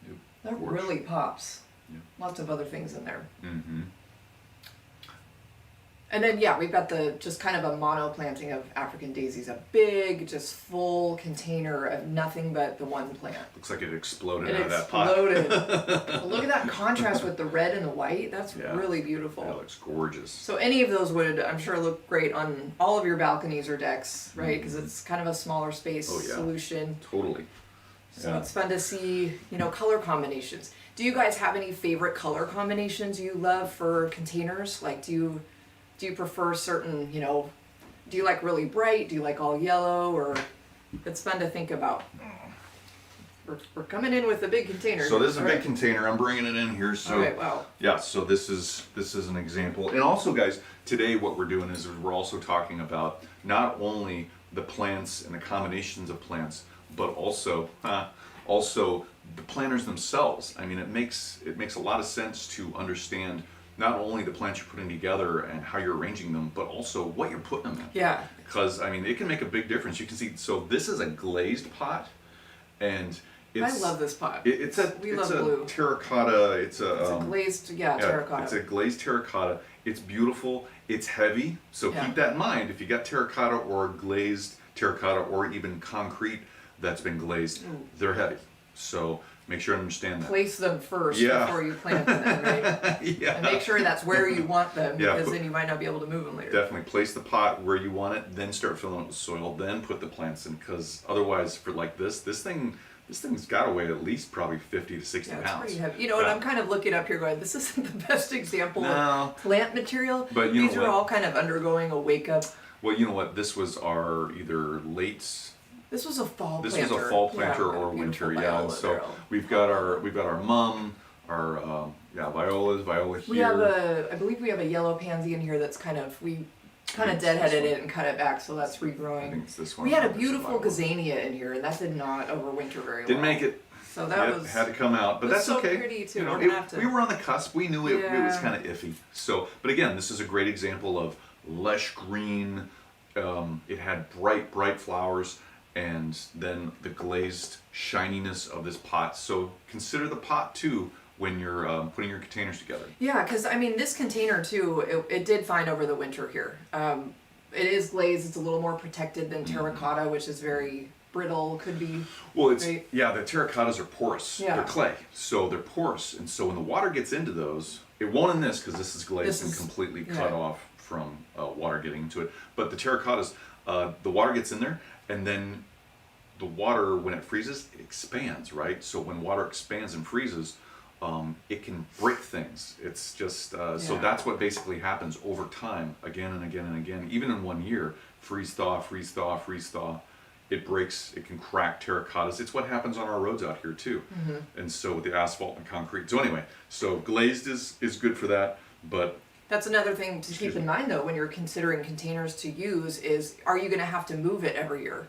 Yep. That Gorge. really pops. Yep. Lots of other things in there. Mm-hmm. And then, yeah, we've got the just kind of a mono planting of African daisies, a big, just full container of nothing but the one plant. Looks like it exploded It out of that pot. exploded. But look at that contrast with the red and the white. That's Yeah. really beautiful. That looks gorgeous. So any of those would, I'm sure, look great on all of your balconies or decks, right? Because it's kind of a smaller space Oh, yeah. solution. Totally. So Yeah. it's fun to see, color combinations. Do you guys have any favorite color combinations you love for containers? Like, do you prefer certain, do you like really bright? Do you like all yellow? Or it's fun to think about. We're coming in with a big container. So this is a All big right. container. I'm bringing it in here. So Okay, wow. yeah, so this is an example. And also, guys, today what we're doing is we're also talking about not only the plants and the combinations of plants, but also the planters themselves. I mean, it makes a lot of sense to understand not only the plants you're putting together and how you're arranging them, but also what you're putting them in. Yeah. Because I mean, it can make a big difference. You can see. So this is a glazed pot, and it's, I love this pot. We it's love a blue. terracotta. It's a Glazed, yeah, terracotta. It's a glazed terracotta. It's beautiful. It's heavy. So Yeah. keep that in mind. If you got terracotta or glazed terracotta or even concrete that's been glazed, they're heavy. So make sure to understand that. Place them first Yeah. before you plant them, right? Yeah. And make sure that's where you want them, Yeah, because put- then you might not be able to move them later. Definitely place the pot where you want it, then start filling it with soil, then put the plants in. Because otherwise, for like this thing's got to weigh at least probably 50 to 60 Yeah, it's pounds. pretty heavy. And Yeah. I'm kind of looking up here going, this isn't the best example No. of plant material. But you know These are what? all kind of undergoing a wake up. Well, you know what? This was our either late. This was a fall This planter. was a fall planter Yeah, or beautiful winter, yeah. viola And so there. we've got our mum, our viola here. We have I believe we have a yellow pansy in here that's kind of deadheaded it and cut it back, so that's I regrowing. think it's this one. We had a This beautiful viola. gazania in here, and that did not overwinter very well. Didn't make it. So that Yep, was had to come out, but was that's so okay. pretty, too. You know, We're gonna have to- we were on the cusp. We knew it was Yeah. kind of iffy. So, but again, this is a great example of lush green. It had bright flowers, and then the glazed shininess of this pot. So consider the pot too when you're putting your containers together. Yeah, because I mean, this container too, it did fine over the winter here. It is glazed, it's a little more protected than terracotta, which is very brittle, could be. Well, it's Right. yeah, the terracottas are porous. Yeah. They're clay, so they're porous, and so when the water gets into those, it won't in this because this is glazed This and is- completely yeah. cut off from water getting into it. But the terracottas, the water gets in there, and then the water, when it freezes, it expands, right? So when water expands and freezes, it can break things. It's just so Yeah. that's what basically happens over time, again and again and again. Even in 1 year, freeze thaw, freeze thaw, freeze thaw. It breaks. It can crack terracottas. It's what happens on our roads out here too. And so with the asphalt and concrete. So anyway, so glazed is good for that, but That's another thing to keep in mind though when you're considering containers to use is, are you going to have to move it every year?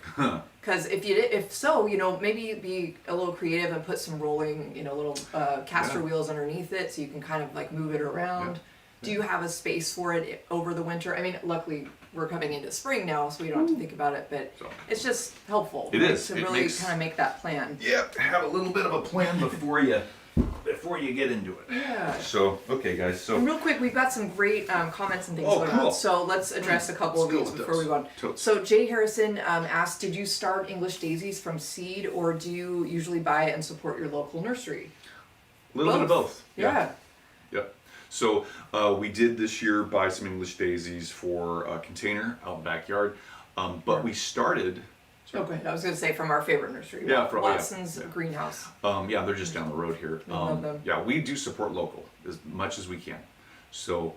Because if so, maybe be a little creative and put some rolling, little caster Yeah. wheels underneath it so you can kind of like move it around. Do you have a space for it over the winter? I mean, luckily we're coming into spring now, so we don't have to think about it, but So. it's just helpful. It right, is. to It really makes- kind of make that plan. Yep, have a little bit of a plan before you get into it. Yeah. So, okay guys, so And real quick, we've got some great comments and things Oh, going cool. on. So let's address a couple Let's of go these with before those. we go on. Totes. So Jay Harrison asked, did you start English daisies from seed, or do you usually buy it and support your local nursery? a little bit of both. Yeah. Yep. So we did this year buy some English daisies for a container out in the backyard, but we started. Okay, I was going to say from our favorite nursery. Yeah, from- yeah, Watson's yeah. Greenhouse. Yeah, they're just down the road here. I love them. Yeah, we do support local as much as we can. So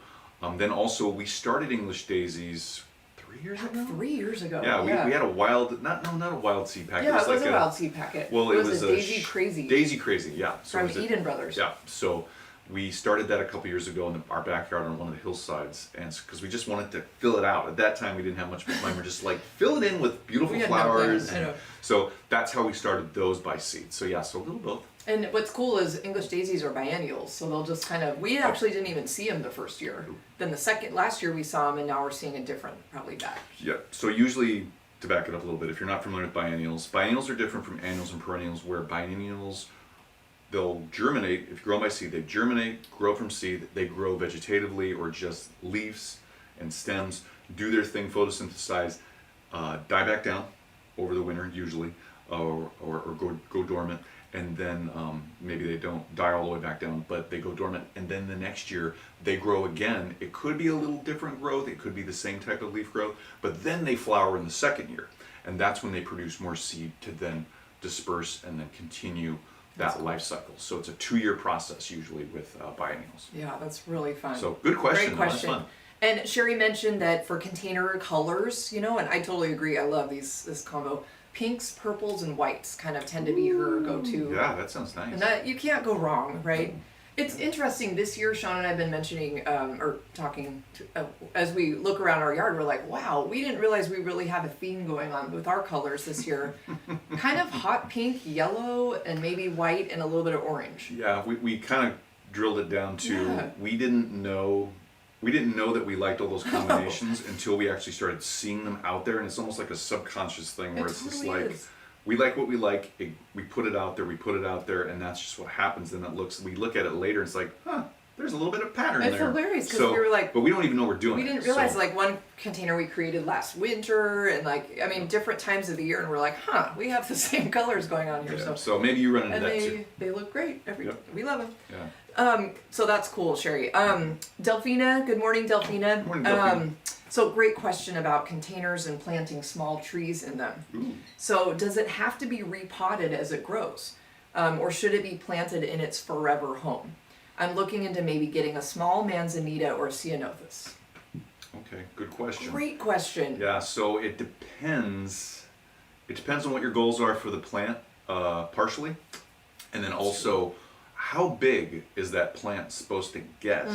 then also we started English daisies 3 years ago. 3 years ago. Yeah, we had a wild, not a wild seed packet. Yeah, it was like a wild seed packet. Well, it was a a Daisy Crazy Daisy Crazy, yeah. So from it was Eden Brothers. Yeah, so We started that a couple years ago in our backyard on one of the hillsides, and because we just wanted to fill it out. At that time, we didn't have much time. We're just like, fill it in with beautiful flowers. I know. So that's how we started those by seed. So yeah, so a little both. And what's cool is English daisies are biennials, so they'll just kind of, we actually didn't even see them the first year. Then last year we saw them, and now we're seeing a different probably batch. Yeah, so usually, to back it up a little bit, if you're not familiar with biennials are different from annuals and perennials, where biennials, they'll germinate. If you grow them by seed, they germinate, grow from seed, they grow vegetatively or just leaves and stems, do their thing, photosynthesize, die back down over the winter usually, or go dormant, and then maybe they don't die all the way back down, but they go dormant, and then the next year they grow again. It could be a little different growth, it could be the same type of leaf growth, but then they flower in the second year, and that's when they produce more seed to then disperse and then continue that life cycle. So it's a 2-year process usually with biennials. Yeah, that's really fun. So good question. Great question. That's fun. And Sherry mentioned that for container colors, and I totally agree. I love this combo. Pinks, purples, and whites kind of tend to be her go-to. Yeah, that sounds nice. And that you can't go wrong, right? It's interesting. This year, Sean and I have been mentioning or talking as we look around our yard. We're like, wow, we didn't realize we really have a theme going on with our colors this year. Kind of hot pink, yellow, and maybe white, and a little bit of orange. Yeah, we kind of drilled it down to we didn't know that we liked all those combinations until we actually started seeing them out there, and it's almost like a subconscious thing where it's just like we like what we like, we put it out there, and that's just what happens. Then we look at it later, and it's like, there's a little bit of pattern there. It's hilarious because we were like, but we don't even know we're doing it. We didn't realize like one container we created last winter, and different times of the year, and we're like, we have the same colors going on here. Yeah, so maybe you run into that too. They look great. We love them. Yeah. So that's cool, Sherry. Delphina, good morning, Delphina. Good morning, Delphina. So great question about containers and planting small trees in them. Ooh. So does it have to be repotted as it grows? Or should it be planted in its forever home? I'm looking into maybe getting a small manzanita or ceanothus. Okay, good question. Great question. Yeah, so it depends. It depends on what your goals are for the plant, partially, and then also how big is that plant supposed to get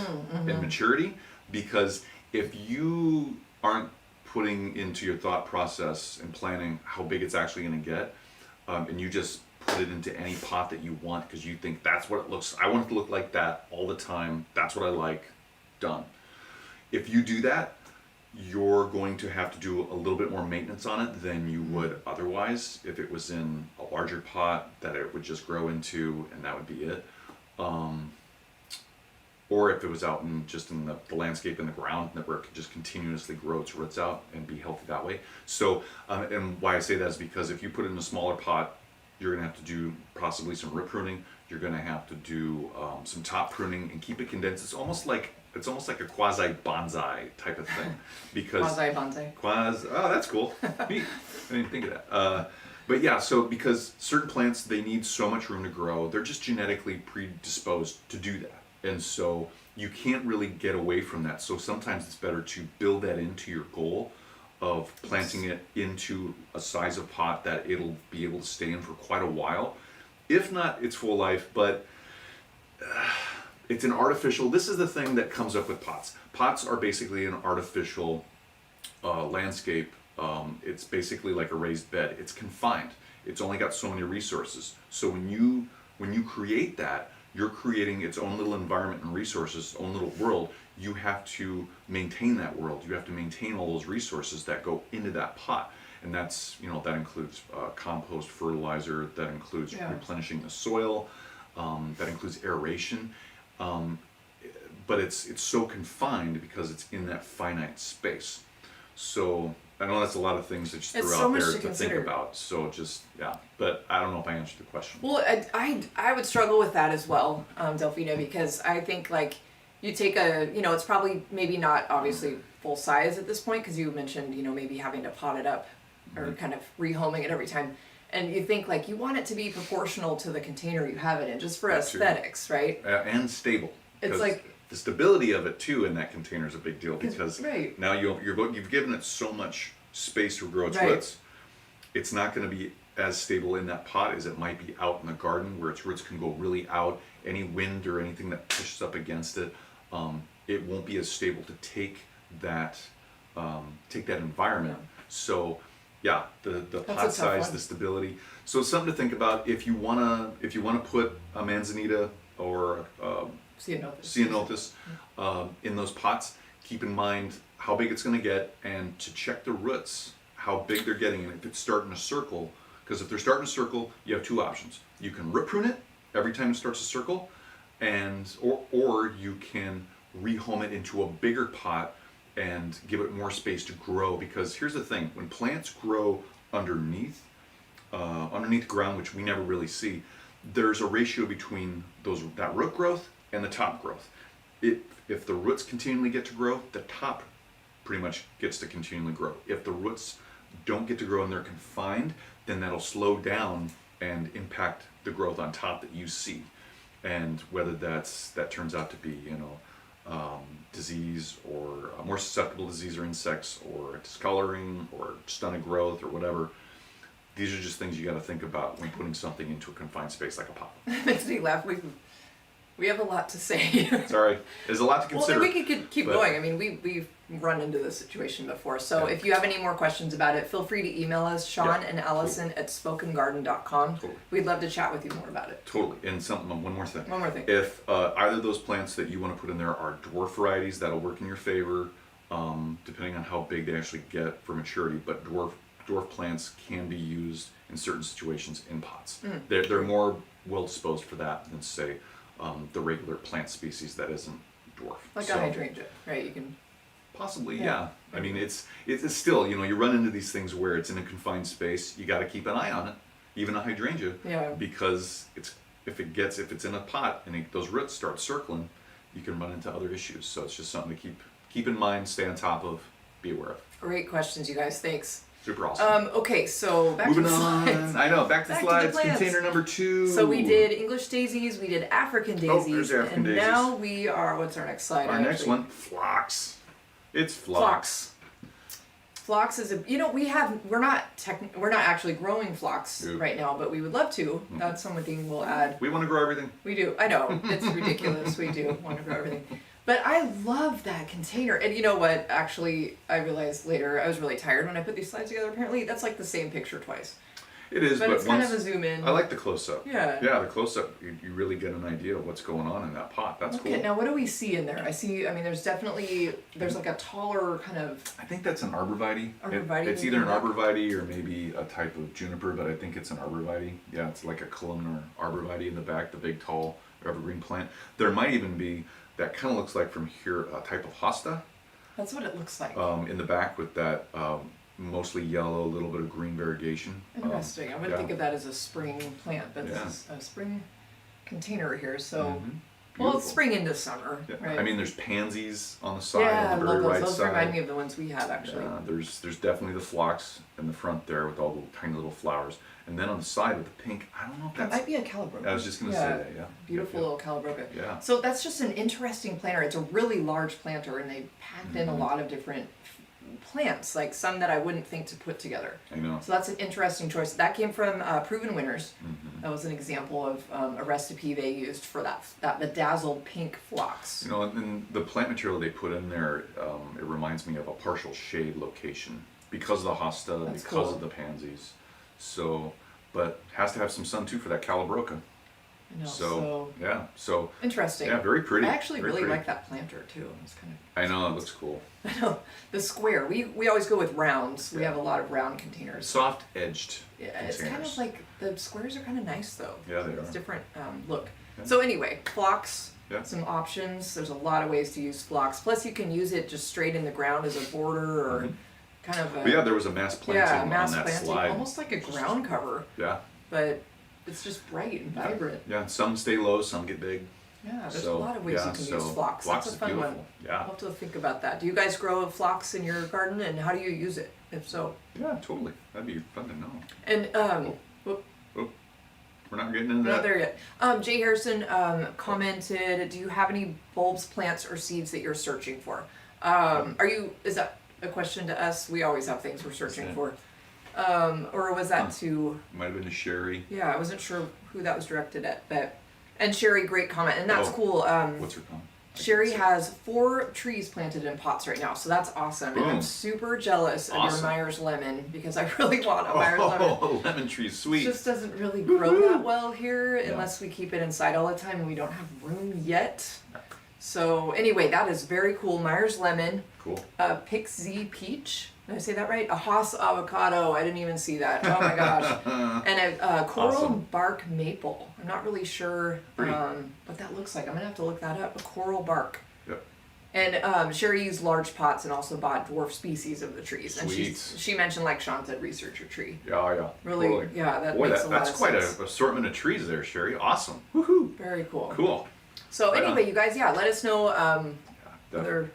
in maturity? Because if you aren't putting into your thought process and planning how big it's actually going to get, and you just put it into any pot that you want because you think that's what it looks, I want it to look like that all the time, that's what I like, done. If you do that, you're going to have to do a little bit more maintenance on it than you would otherwise if it was in a larger pot that it would just grow into and that would be it. Or if it was out in the landscape in the ground where it could just continuously grow its roots out and be healthy that way. So, and why I say that is because if you put it in a smaller pot, you're going to have to do possibly some root pruning. You're going to have to do some top pruning and keep it condensed. It's almost like a quasi bonsai type of thing, because Quasi bonsai. Oh, that's cool. Neat. I didn't think of that. But yeah, so because certain plants, they need so much room to grow, they're just genetically predisposed to do that. And so you can't really get away from that. So sometimes it's better to build that into your goal of planting it into a size of pot that it'll be able to stay in for quite a while. If not its full life, but it's an artificial, this is the thing that comes up with pots. Pots are basically an artificial landscape. It's basically like a raised bed. It's confined. It's only got so many resources. So when you create that, you're creating its own little environment and resources, its own little world. You have to maintain that world. You have to maintain all those resources that go into that pot. And that's, that includes compost, fertilizer, that includes replenishing the soil, that includes aeration. But it's so confined because it's in that finite space. So I know that's a lot of things that just threw out there to think about. So just, but I don't know if I answered the question. Well, I would struggle with that as well, Delphina, because I think like you take it's probably maybe not obviously full size at this point because you mentioned, maybe having to pot it up or kind of rehoming it every time. And you think like you want it to be proportional to the container you have it in, just for aesthetics, right? And stable. It's like the stability of it too in that container is a big deal because now you've given it so much space to grow its roots. It's not going to be as stable in that pot as it might be out in the garden, where its roots can go really out. Any wind or anything that pushes up against it, it won't be as stable to take that environment. So yeah, the pot size, the stability. So it's something to think about if you wanna put a manzanita or ceanothus in those pots. Keep in mind how big it's going to get, and to check the roots, how big they're getting, and if it's starting to circle. Because if they're starting to circle, you have two options. You can root prune it every time it starts to circle, or you can rehome it into a bigger pot and give it more space to grow. Because here's the thing: when plants grow underneath the ground, which we never really see, there's a ratio between that root growth and the top growth. If the roots continually get to grow, the top pretty much gets to continually grow. If the roots don't get to grow and they're confined, then that'll slow down and impact the growth on top that you see. And whether that turns out to be, disease, or more susceptible to disease or insects, or discoloring, or stunted growth, or whatever. These are just things you got to think about when putting something into a confined space like a pot. That makes me laugh. We have a lot to say. Sorry, there's a lot to consider. Well, we could keep going. I mean, we've run into this situation before. So if you have any more questions about it, feel free to email us, Sean and Allison at spokengarden.com. Totally. We'd love to chat with you more about it. Totally. And one more thing. One more thing. If either of those plants that you want to put in there are dwarf varieties, that'll work in your favor, depending on how big they actually get for maturity. But dwarf plants can be used in certain situations in pots. They're more well disposed for that than, say, the regular plant species that isn't dwarf. Like a hydrangea, right? You can possibly, yeah. I mean, it's still, you run into these things where it's in a confined space. You got to keep an eye on it, even a hydrangea, because if it's in a pot and those roots start circling, you can run into other issues. So it's just something to keep in mind, stay on top of, be aware of. Great questions, you guys. Thanks. Super awesome. Okay, so back Moving to the slides. I know, back to the slides. Container number 2. So we did English daisies, we did African daisies, there's African daisies. Now we are, what's our next slide? Our next one, phlox. It's phlox. Phlox is we're not actually growing phlox right now, but we would love to. That's something we'll add. We want to grow everything. We do. I know. It's ridiculous. We do want to grow everything. But I love that container. And you know what? Actually, I realized later, I was really tired when I put these slides together. Apparently, that's like the same picture twice. It is, but it's kind of a zoom in. I like the close-up. Yeah. Yeah, the close-up, you really get an idea of what's going on in that pot. That's cool. Okay, now what do we see in there? There's like a taller kind of... I think that's an arborvitae. It's either an arborvitae or maybe a type of juniper, but I think it's an arborvitae. Yeah, it's like a columnar arborvitae in the back, the big, tall evergreen plant. There might even be, that kind of looks like from here, a type of hosta. That's what it looks like. In the back with that... mostly yellow, a little bit of green variegation. Interesting. I wouldn't think of that as a spring plant, but this is a spring container here. So, well, it's spring into summer, right? I mean, there's pansies on the side, on the very right side. Those remind me of the ones we have, actually. There's definitely the phlox in the front there with all the tiny little flowers. And then on the side with the pink, I don't know if that might be a calabroca. I was just going to say that, yeah. Beautiful little calabroca. Yeah. So that's just an interesting planter. It's a really large planter, and they packed in a lot of different plants, like some that I wouldn't think to put together. I know. So that's an interesting choice. That came from Proven Winners. That was an example of a recipe they used for that bedazzled pink phlox. And the plant material they put in there, it reminds me of a partial shade location because of the hosta, because of the pansies. So, but has to have some sun too for that calabroca. I know, so interesting. Yeah, very pretty. I actually really like that planter too. It's kind of. I know, it looks cool. I know the square. We always go with rounds. We have a lot of round containers. Soft edged. Yeah, it's kind of like the squares are kind of nice though. Yeah, they are. It's different look. Yeah. So anyway, phlox. Yeah. Some options. There's a lot of ways to use phlox. Plus, you can use it just straight in the ground as a border or kind of. But there was a mass planting on that slide. Almost like a ground cover. Yeah. But it's just bright and vibrant. Yeah, some stay low, some get big. Yeah, there's a lot of ways you can use phlox. That's a fun one. Yeah. I'll have to think about that. Do you guys grow phlox in your garden, and how do you use it, if so? Yeah, totally. That'd be fun to know. And, we're not getting into that. Not there yet. Jay Harrison commented, do you have any bulbs, plants, or seeds that you're searching for? Is that a question to us? We always have things we're searching for. Or was that to... Might have been to Sherry. Yeah, I wasn't sure who that was directed at, but... And Sherry, great comment, and that's cool. What's her comment? Sherry has 4 trees planted in pots right now, so that's awesome. Boom. And I'm super jealous of your Myers lemon because I really want a Myers lemon. Oh, lemon tree's sweet. It just doesn't really grow that well here unless we keep it inside all the time, and we don't have room yet. So anyway, that is very cool. Myers lemon. Cool. Pixie peach. Did I say that right? A Haas avocado. I didn't even see that. Oh my gosh. And a coral bark maple. I'm not really sure what that looks like. I'm going to have to look that up. A coral bark. Yep. And Sherry used large pots and also bought dwarf species of the trees. Sweet. And she mentioned, like Sean said, researcher tree. Yeah. Really, totally. yeah, that Boy, makes a lot of sense. That's quite an assortment of trees there, Sherry. Awesome. Woohoo. Very cool. Cool. So anyway, you guys, let us know Definitely.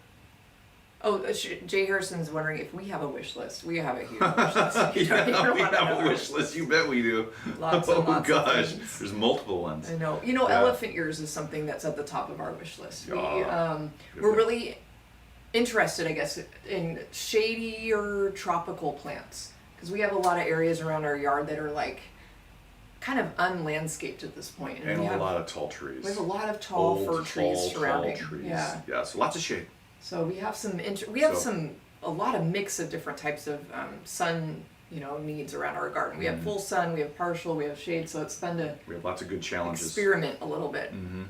Jay Harrison's wondering if we have a wish list. We have a huge wish list. We have a wish list. You bet we do. Lots and lots of things. There's multiple ones. I know. Elephant ears is something that's at the top of our wish list. Yeah. We're really interested, I guess, in shady or tropical plants because we have a lot of areas around our yard that are like kind of unlandscaped at this point. And a lot of tall trees. We have a lot of tall fir trees surrounding. Tall trees. Yeah. So lots of shade. So we have a lot of mix of different types of sun, needs around our garden. We have full sun, we have partial, we have shade, so it's fun to we have lots of good challenges. Experiment a little bit. Mm-hmm.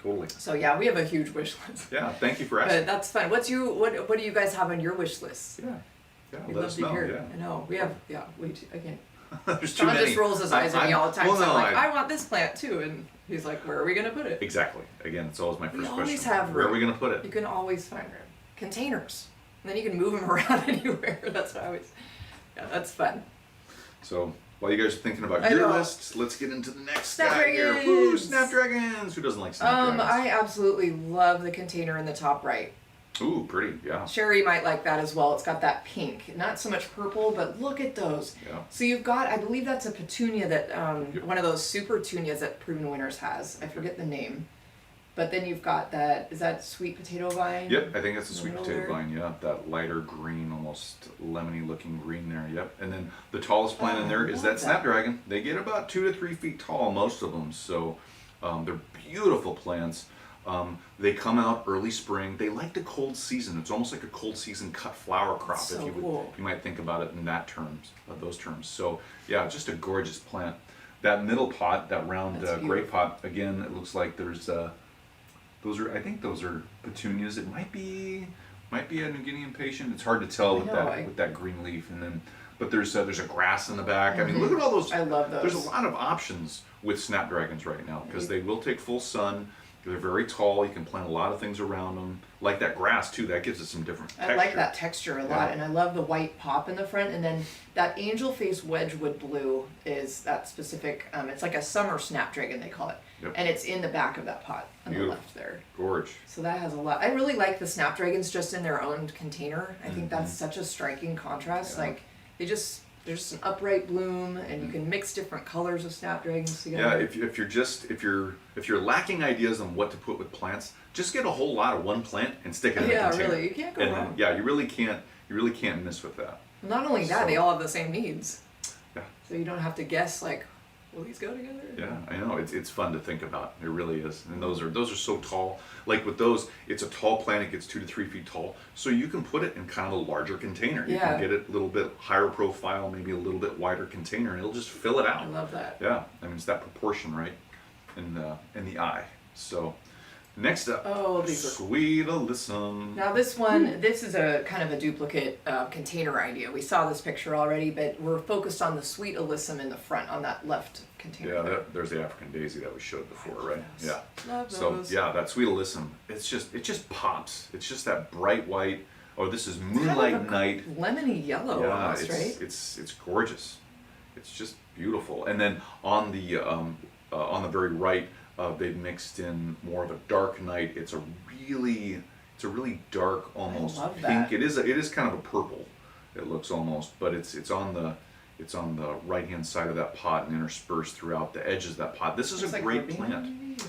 Totally. So we have a huge wish list. Yeah, thank you for asking. But that's fun. What do you guys have on your wish list? Yeah, We'd let love us to know. hear. Yeah. I know. We have way too again. There's too Sean many. just rolls his eyes at me all the time. Well, so no, I'm like, I want this plant too, and he's like, where are we gonna put it? Exactly. Again, it's always my first question. Always have room. Where are we gonna put it? You can always find room. Containers. And then you can move them around anywhere. That's what I always. Yeah, that's fun. So while you guys are thinking about your lists, let's get into the next guy here. Snapdragons! Woo, Snapdragons! Who doesn't like Snapdragons? I absolutely love the container in the top right. Ooh, pretty, yeah. Sherry might like that as well. It's got that pink, not so much purple, but look at those. Yeah. So you've got, I believe that's a petunia that, one of those super petunias that Proven Winners has. I forget the name. But then you've got that, is that sweet potato vine? Yep, I think that's a sweet potato there? vine, yeah. That lighter green, almost lemony looking green there, yep. And then the tallest plant in there is that Snapdragon. They get about 2 to 3 feet tall, most of them. So they're beautiful plants. They come out early spring. They like the cold season. It's almost like a cold season cut flower crop, So if you would, cool. you might think about it in those terms. So yeah, just a gorgeous plant. That middle pot, that round gray pot, again, it looks like there's I think those are petunias. It might be a New Guinea impatient. It's hard to tell with that green leaf, and then but there's a grass in the back. I mean, look at all those. I love those. There's a lot of options with Snapdragons right now because they will take full sun. They're very tall. You can plant a lot of things around them, like that grass too. That gives it some different texture. I like that texture a lot, and I love the white pop in the front. And then that angel face wedgewood blue is that specific. It's like a summer snapdragon they call it, and it's in the back of that pot on the left there. Gorge. So that has a lot. I really like the snapdragons just in their own container. I think that's such a striking contrast. Yeah. Like there's just an upright bloom, and you can mix different colors of snapdragons together. Yeah, if you're lacking ideas on what to put with plants, just get a whole lot of one plant and stick it in a container. Yeah, really, you can't go wrong. Yeah, you really can't miss with that. Not only that, they all have the same needs. Yeah. So you don't have to guess like, will these go together? Yeah, I know. It's fun to think about. It really is. And those are so tall. Like with those, it's a tall plant. It gets 2 to 3 feet tall. So you can put it in kind of a larger container. You can get it a little bit higher profile, maybe a little bit wider container, and it'll just fill it out. I love that. Yeah, I mean it's that proportion, right, in the eye. So next up, these are Sweet Alyssum. Now this one, this is a kind of a duplicate container idea. We saw this picture already, but we're focused on the Sweet Alyssum in the front on that left container. Yeah, there's the African daisy that we showed before, right? Those. Yeah. Love So those. yeah, that Sweet Alyssum, it just pops. It's just that bright white. Oh, this is It's kind moonlight of a night. lemony yellow almost, right? It's gorgeous. It's just beautiful. And then on the very right, they've mixed in more of a dark night. It's a really dark, almost love pink. that. It is kind of a purple. It looks almost, but it's on the right hand side of that pot and interspersed throughout the edges of that pot. This is It's a like great ribbon. plant.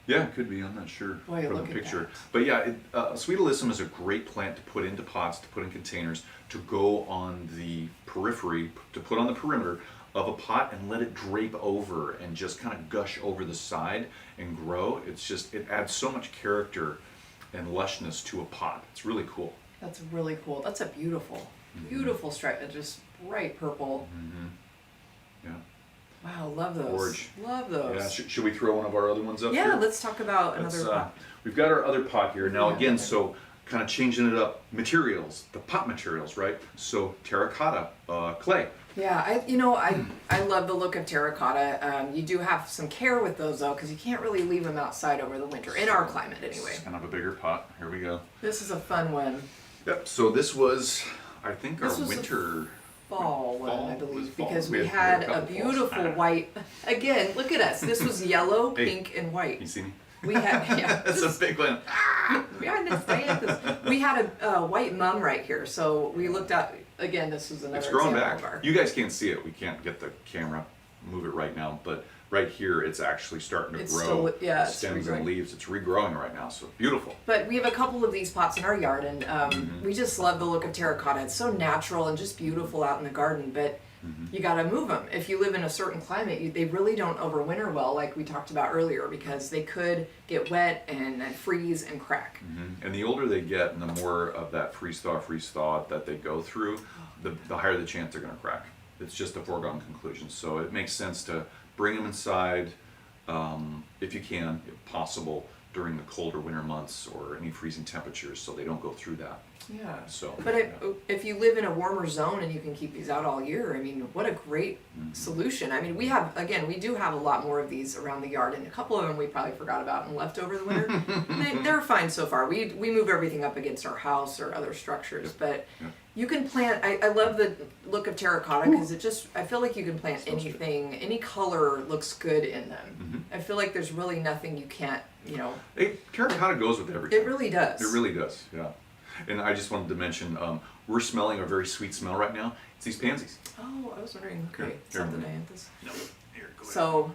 Yeah, it could be. I'm not sure Boy, from look the at picture. that. But yeah, Sweet Alyssum is a great plant to put into pots, to put in containers, to go on the periphery, to put on the perimeter of a pot and let it drape over and just kind of gush over the side and grow. It's just, it adds so much character and lushness to a pot. It's really cool. That's really cool. That's a beautiful, beautiful stripe. It's just bright purple. Yeah. Wow, love those. Gorge. Love those. Yeah. Should we throw one of our other ones up Yeah, here? let's talk about Let's, another pot. We've got our other pot here. Now Yeah. again, so kind of changing it up, materials, the pot materials, right? So terracotta, clay. Yeah, I love the look of terracotta. You do have some care with those though, because you can't really leave them outside over the winter, in our climate anyway. It's kind of a bigger pot. Here we go. This is a fun one. Yep, so this was, I think, This our was the winter. Fall one, Fall? I It was believe, fall. because We we had had a a couple falls. beautiful white, again, look at us. This was yellow, Hey. pink, and white. You see me? We had, yeah. That's a big one. We understand this. We had a white mum right here, so we looked at, again, this was another It's growing example back. of our. You guys can't see it. We can't get the camera, move it right now, but right here it's actually starting to It's grow. still- yeah, it's stems regrowing. and leaves. It's regrowing right now, so beautiful. But we have a couple of these pots in our yard, and we just love the look of terracotta. It's so natural and just beautiful out in the garden, but you gotta move them. If you live in a certain climate, they really don't overwinter well, like we talked about earlier, because they could get wet and freeze and crack. And the older they get and the more of that freeze thaw that they go through, the higher the chance they're going to crack. It's just a foregone conclusion. So it makes sense to bring them inside if you can, if possible, during the colder winter months or any freezing temperatures so they don't go through that. Yeah. So, But if you live in a warmer zone and you can keep these out all year, I mean, what a great solution. I mean, we do have a lot more of these around the yard, and a couple of them we probably forgot about and left over the winter. They're fine so far. We move everything up against our house or other structures, but you can plant, I love the look of terracotta because I feel like you can plant anything, any color looks good in them. I feel like there's really nothing you can't, terracotta goes with everything. it really does. It really does, yeah. And I just wanted to mention, we're smelling a very sweet smell right now. It's these pansies. Oh, I was wondering, okay, Here, is that the here. dianthus? No, here, go ahead. So,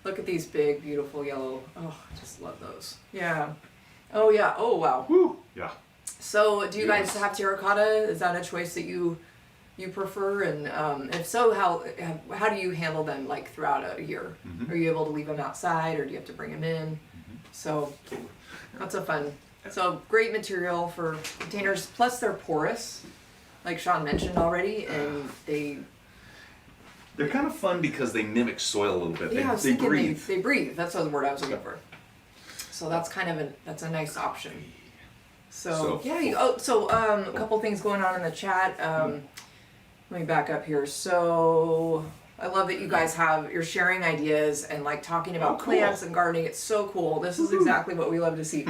look at these big, beautiful yellow. Oh, I just love those. Yeah. Oh yeah. Oh wow. Woo! Yeah. So, do you guys Yes. have terracotta? Is that a choice that you prefer? And if so, how do you handle them like throughout a year? Are you able to leave them outside, or do you have to bring them in? So, that's a fun. So great material for containers. Plus, they're porous, like Sean mentioned already, and They're kind of fun because they mimic soil a little bit. Yeah, I was they thinking breathe. They breathe. That's the word I was looking for. So that's kind of that's a nice option. So yeah. A couple things going on in the chat. Let me back up here. So I love that you guys you're sharing ideas and like talking about cool. plants and gardening. It's so cool. This is exactly what we love to see.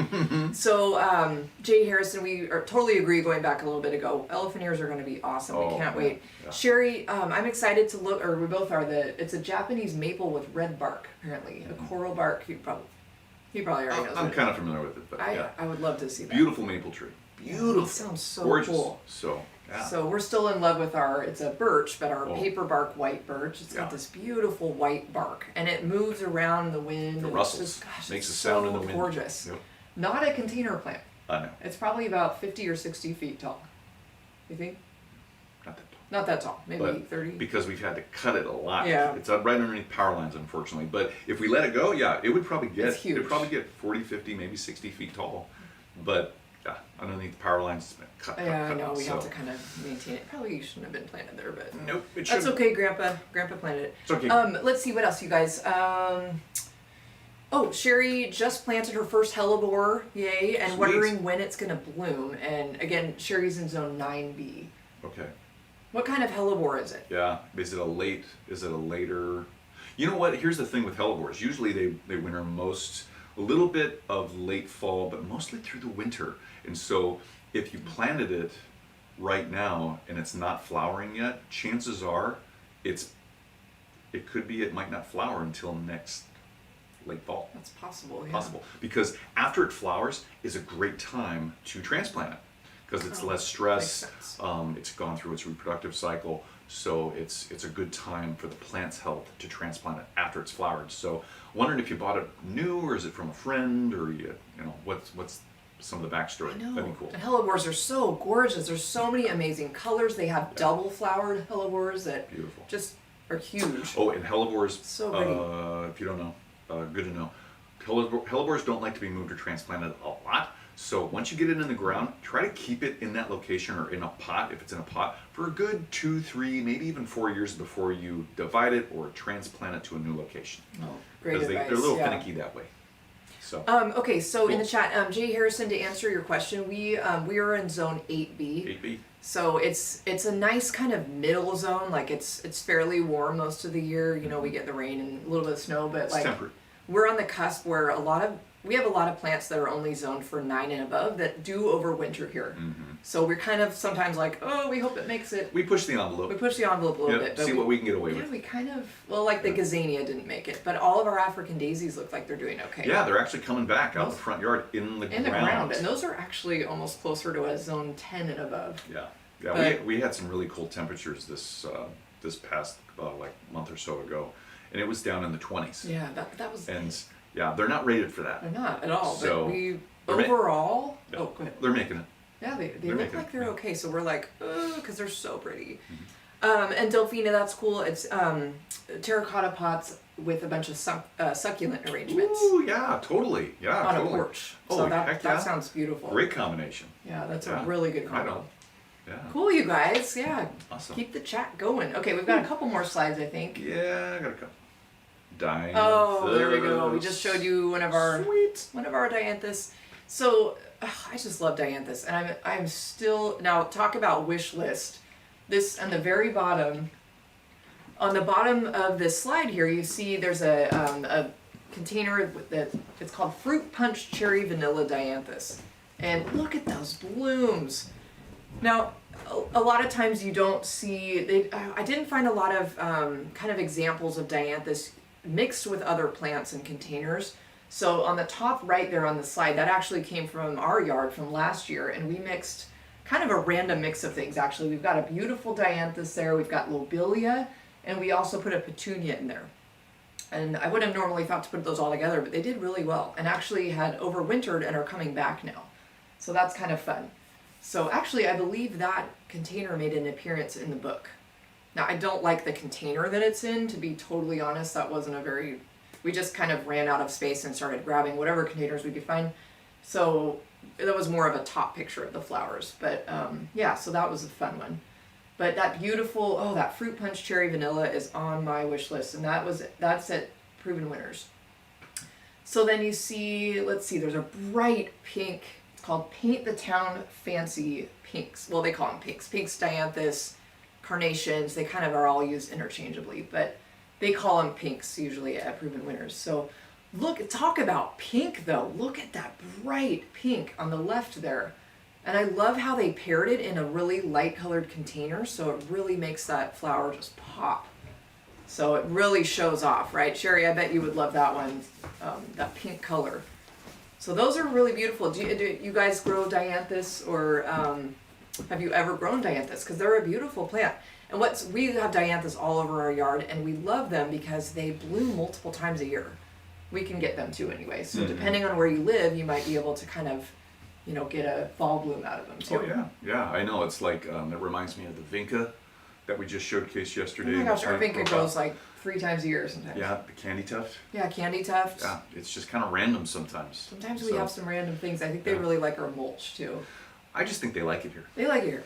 So Jay Harrison, we totally agree. Going back a little bit ago, elephant ears are going to be awesome. We can't wait. Yeah. Sherry, I'm excited to look, or we both are. It's a Japanese maple with red bark, apparently a coral bark. He probably already knows. I'm kind of familiar with it, but yeah. I would love to see that. Beautiful maple tree. Beautiful. Sounds so Gorgeous. cool. So, yeah. So we're still in love with it's a birch, but our paper bark white birch. It's got Yeah. this beautiful white bark, and it moves around in the wind. It and rustles. It's just, gosh, Makes it's a sound so in the wind. Gorgeous. Yep. Not a container plant. I know. It's probably about 50 or 60 feet tall. You think? Not that tall. Not that tall. Maybe But 30. because we've had to cut it a lot. Yeah. It's up right underneath power lines, unfortunately. But if we let it go, yeah, it would probably get. It's huge. It'd probably get 40, 50, maybe 60 feet tall. But yeah, underneath the power lines, it's been cut. Yeah, I cut, know. We so. have to kind of maintain it. Probably shouldn't have been planted there, but Nope, it that's shouldn't. okay. Grandpa planted it. It's okay. Let's see what else, you guys. Sherry just planted her first hellebore, yay, and Sweet. wondering when it's gonna bloom. And again, Sherry's in zone 9B. Okay. What kind of hellebore is it? Yeah. Is it a later? You know what? Here's the thing with hellebores. Usually they winter a little bit of late fall, but mostly through the winter. And so if you planted it right now and it's not flowering yet, chances are it might not flower until next late fall. That's possible, yeah. Possible. Because after it flowers is a great time to transplant it. Because it's less stress, makes sense. it's gone through its reproductive cycle, So it's a good time for the plant's health to transplant it after it's flowered. So wondering if you bought it new, or is it from a friend, or you know what's some of the backstory. I know. That'd be cool. And hellebores are so gorgeous. There's so many amazing colors. They have double flowered hellebores that Beautiful. just are huge. Oh, and hellebores, So pretty. if you don't know, good to know. Hellebores don't like to be moved or transplanted a lot. So once you get it in the ground, try to keep it in that location or in a pot, if it's in a pot, for a good 2, 3, maybe even 4 years before you divide it or transplant it to a new location. Oh, great advice. Because they're a little finicky that way. So. Okay, so Cool. in the chat, Jay Harrison, to answer your question, we are in zone 8B. 8B. So it's a nice kind of middle zone. Like it's fairly warm most of the year. You know, we get the rain and a little bit of snow, but It's like temperate. we're on the cusp where we have a lot of plants that are only zoned for 9 and above that do overwinter here. Mm-hmm. So we're kind of sometimes like, oh, we hope it makes it. We push the envelope. We push the envelope a little bit. But See what we can get away yeah, with. we kind of, well, like the gazania didn't make it, but all of our African daisies look like they're doing okay. Yeah, they're actually coming back out in the front yard in the ground. And those are actually almost closer to a zone 10 and above. Yeah, But- we had some really cold temperatures this past like month or so ago, and it was down in the 20s. Yeah, that was. And yeah, they're not rated for that. They're not at all. So, but we they're ma- overall. Yeah, Oh, go ahead. they're making it. Yeah, they They're look making like it, they're yeah. okay. So we're like, oh, because they're so pretty. Mm-hmm. And Delphina, that's cool. It's terracotta pots with a bunch of succulent arrangements Ooh, yeah, totally. Yeah, on totally. a porch. Oh, So that heck yeah. sounds beautiful. Great combination. Yeah, that's Yeah, a really good I combo. know. Yeah. Cool, you guys. Yeah. Awesome. Keep the chat going. Okay, we've got a couple more slides, I think. Yeah, I got a couple. Dianthus. Oh, there we go. We just showed you one of our dianthus. So I just love dianthus, and I'm still now talk about wish list. This on the very bottom. On the bottom of this slide here, you see there's a container that it's called Fruit Punch Cherry Vanilla Dianthus, and look at those blooms. Now, a lot of times you don't see. I didn't find a lot of kind of examples of dianthus mixed with other plants in containers. So on the top right there on the slide, that actually came from our yard from last year, and we mixed kind of a random mix of things. Actually, we've got a beautiful dianthus there. We've got lobelia. And we also put a petunia in there. And I would have normally thought to put those all together, but they did really well and actually had overwintered and are coming back now. So that's kind of fun. So actually, I believe that container made an appearance in the book. Now, I don't like the container that it's in, to be totally honest. That wasn't we just kind of ran out of space and started grabbing whatever containers we could find. So that was more of a top picture of the flowers. But yeah, so that was a fun one. But that beautiful, that Fruit Punch Cherry Vanilla is on my wish list, and that's at Proven Winners. So then you see, let's see, there's a bright pink, it's called Paint the Town Fancy Pinks. Well, they call them pinks. Pinks, dianthus, carnations, they kind of are all used interchangeably, but they call them pinks usually at Proven Winners. So talk about pink though. Look at that bright pink on the left there. And I love how they paired it in a really light colored container, so it really makes that flower just pop. So it really shows off, right? Sherry, I bet you would love that one, that pink color. So those are really beautiful. Do you guys grow dianthus, or have you ever grown dianthus? Because they're a beautiful plant. And we have dianthus all over our yard, and we love them because they bloom multiple times a year. We can get them too anyway. So depending on where you live, you might be able to kind of get a fall bloom out of them too. Oh yeah, I know. It's like that reminds me of the vinca that we just showcased yesterday. Oh my gosh, our vinca grows like 3 times a year sometimes. Yeah, the candy tuft. Yeah, candy tuft. Yeah, it's just kind of random sometimes. Sometimes we have some random things. I think they really like our mulch too. I just think they like it here. They like it here.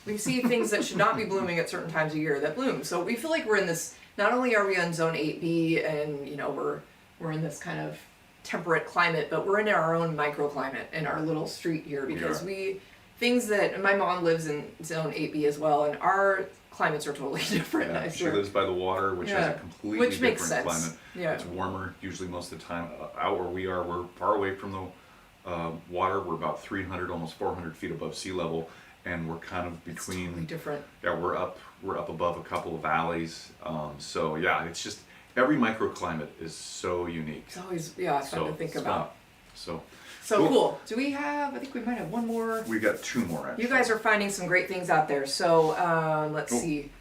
We see things that should not be blooming at certain times of year that bloom. So we feel like we're in this. Not only are we on zone 8B, and we're in this kind of temperate climate, but we're in our own microclimate in our little street here, because things that my mom lives in zone 8B as well, and our climates are totally different. Yeah, she lives by the water, which has a completely makes different sense. climate. Yeah. It's warmer usually most of the time. Out where we are, we're far away from the water. We're about 300, almost 400 feet above sea level, and we're kind of between. It's totally different. Yeah, we're up above a couple of valleys. So yeah, it's just every microclimate is so unique. It's always fun to think about. So cool. Do we have? I think we might have one more. We got 2 more. Actually. You guys are finding some great things out there. So let's see.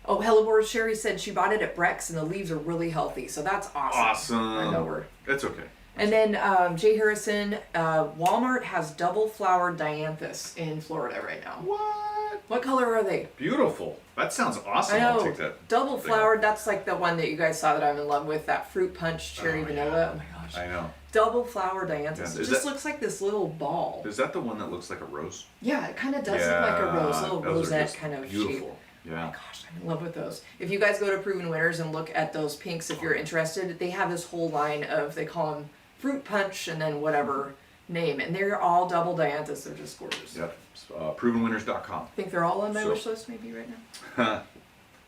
Oh, Hellebore Sherry said she bought it at Breck's and the leaves are really healthy, so that's awesome. I know her. That's okay. And then Jay Harrison, Walmart has double flowered dianthus in Florida right now. What? What color are they? Beautiful. That sounds awesome. I know. I'll take that. Double flowered, that's like the one that you guys saw that I'm in love with, that fruit punch cherry vanilla. Yeah. Oh my gosh. I know. Double flower dianthus. Yeah. It just looks like this little ball. Is that the one that looks like a rose? Yeah, it kind of does look like a rose, a little those are rosette just kind of beautiful. shape. Yeah. Oh my gosh, I'm in love with those. If you guys go to Proven Winners and look at those pinks, if you're interested, they have this whole line of, they call them fruit punch and then whatever name, and they're all double dianthus. They're just gorgeous. Yep. Provenwinners.com. I think they're all on my wish list maybe right now.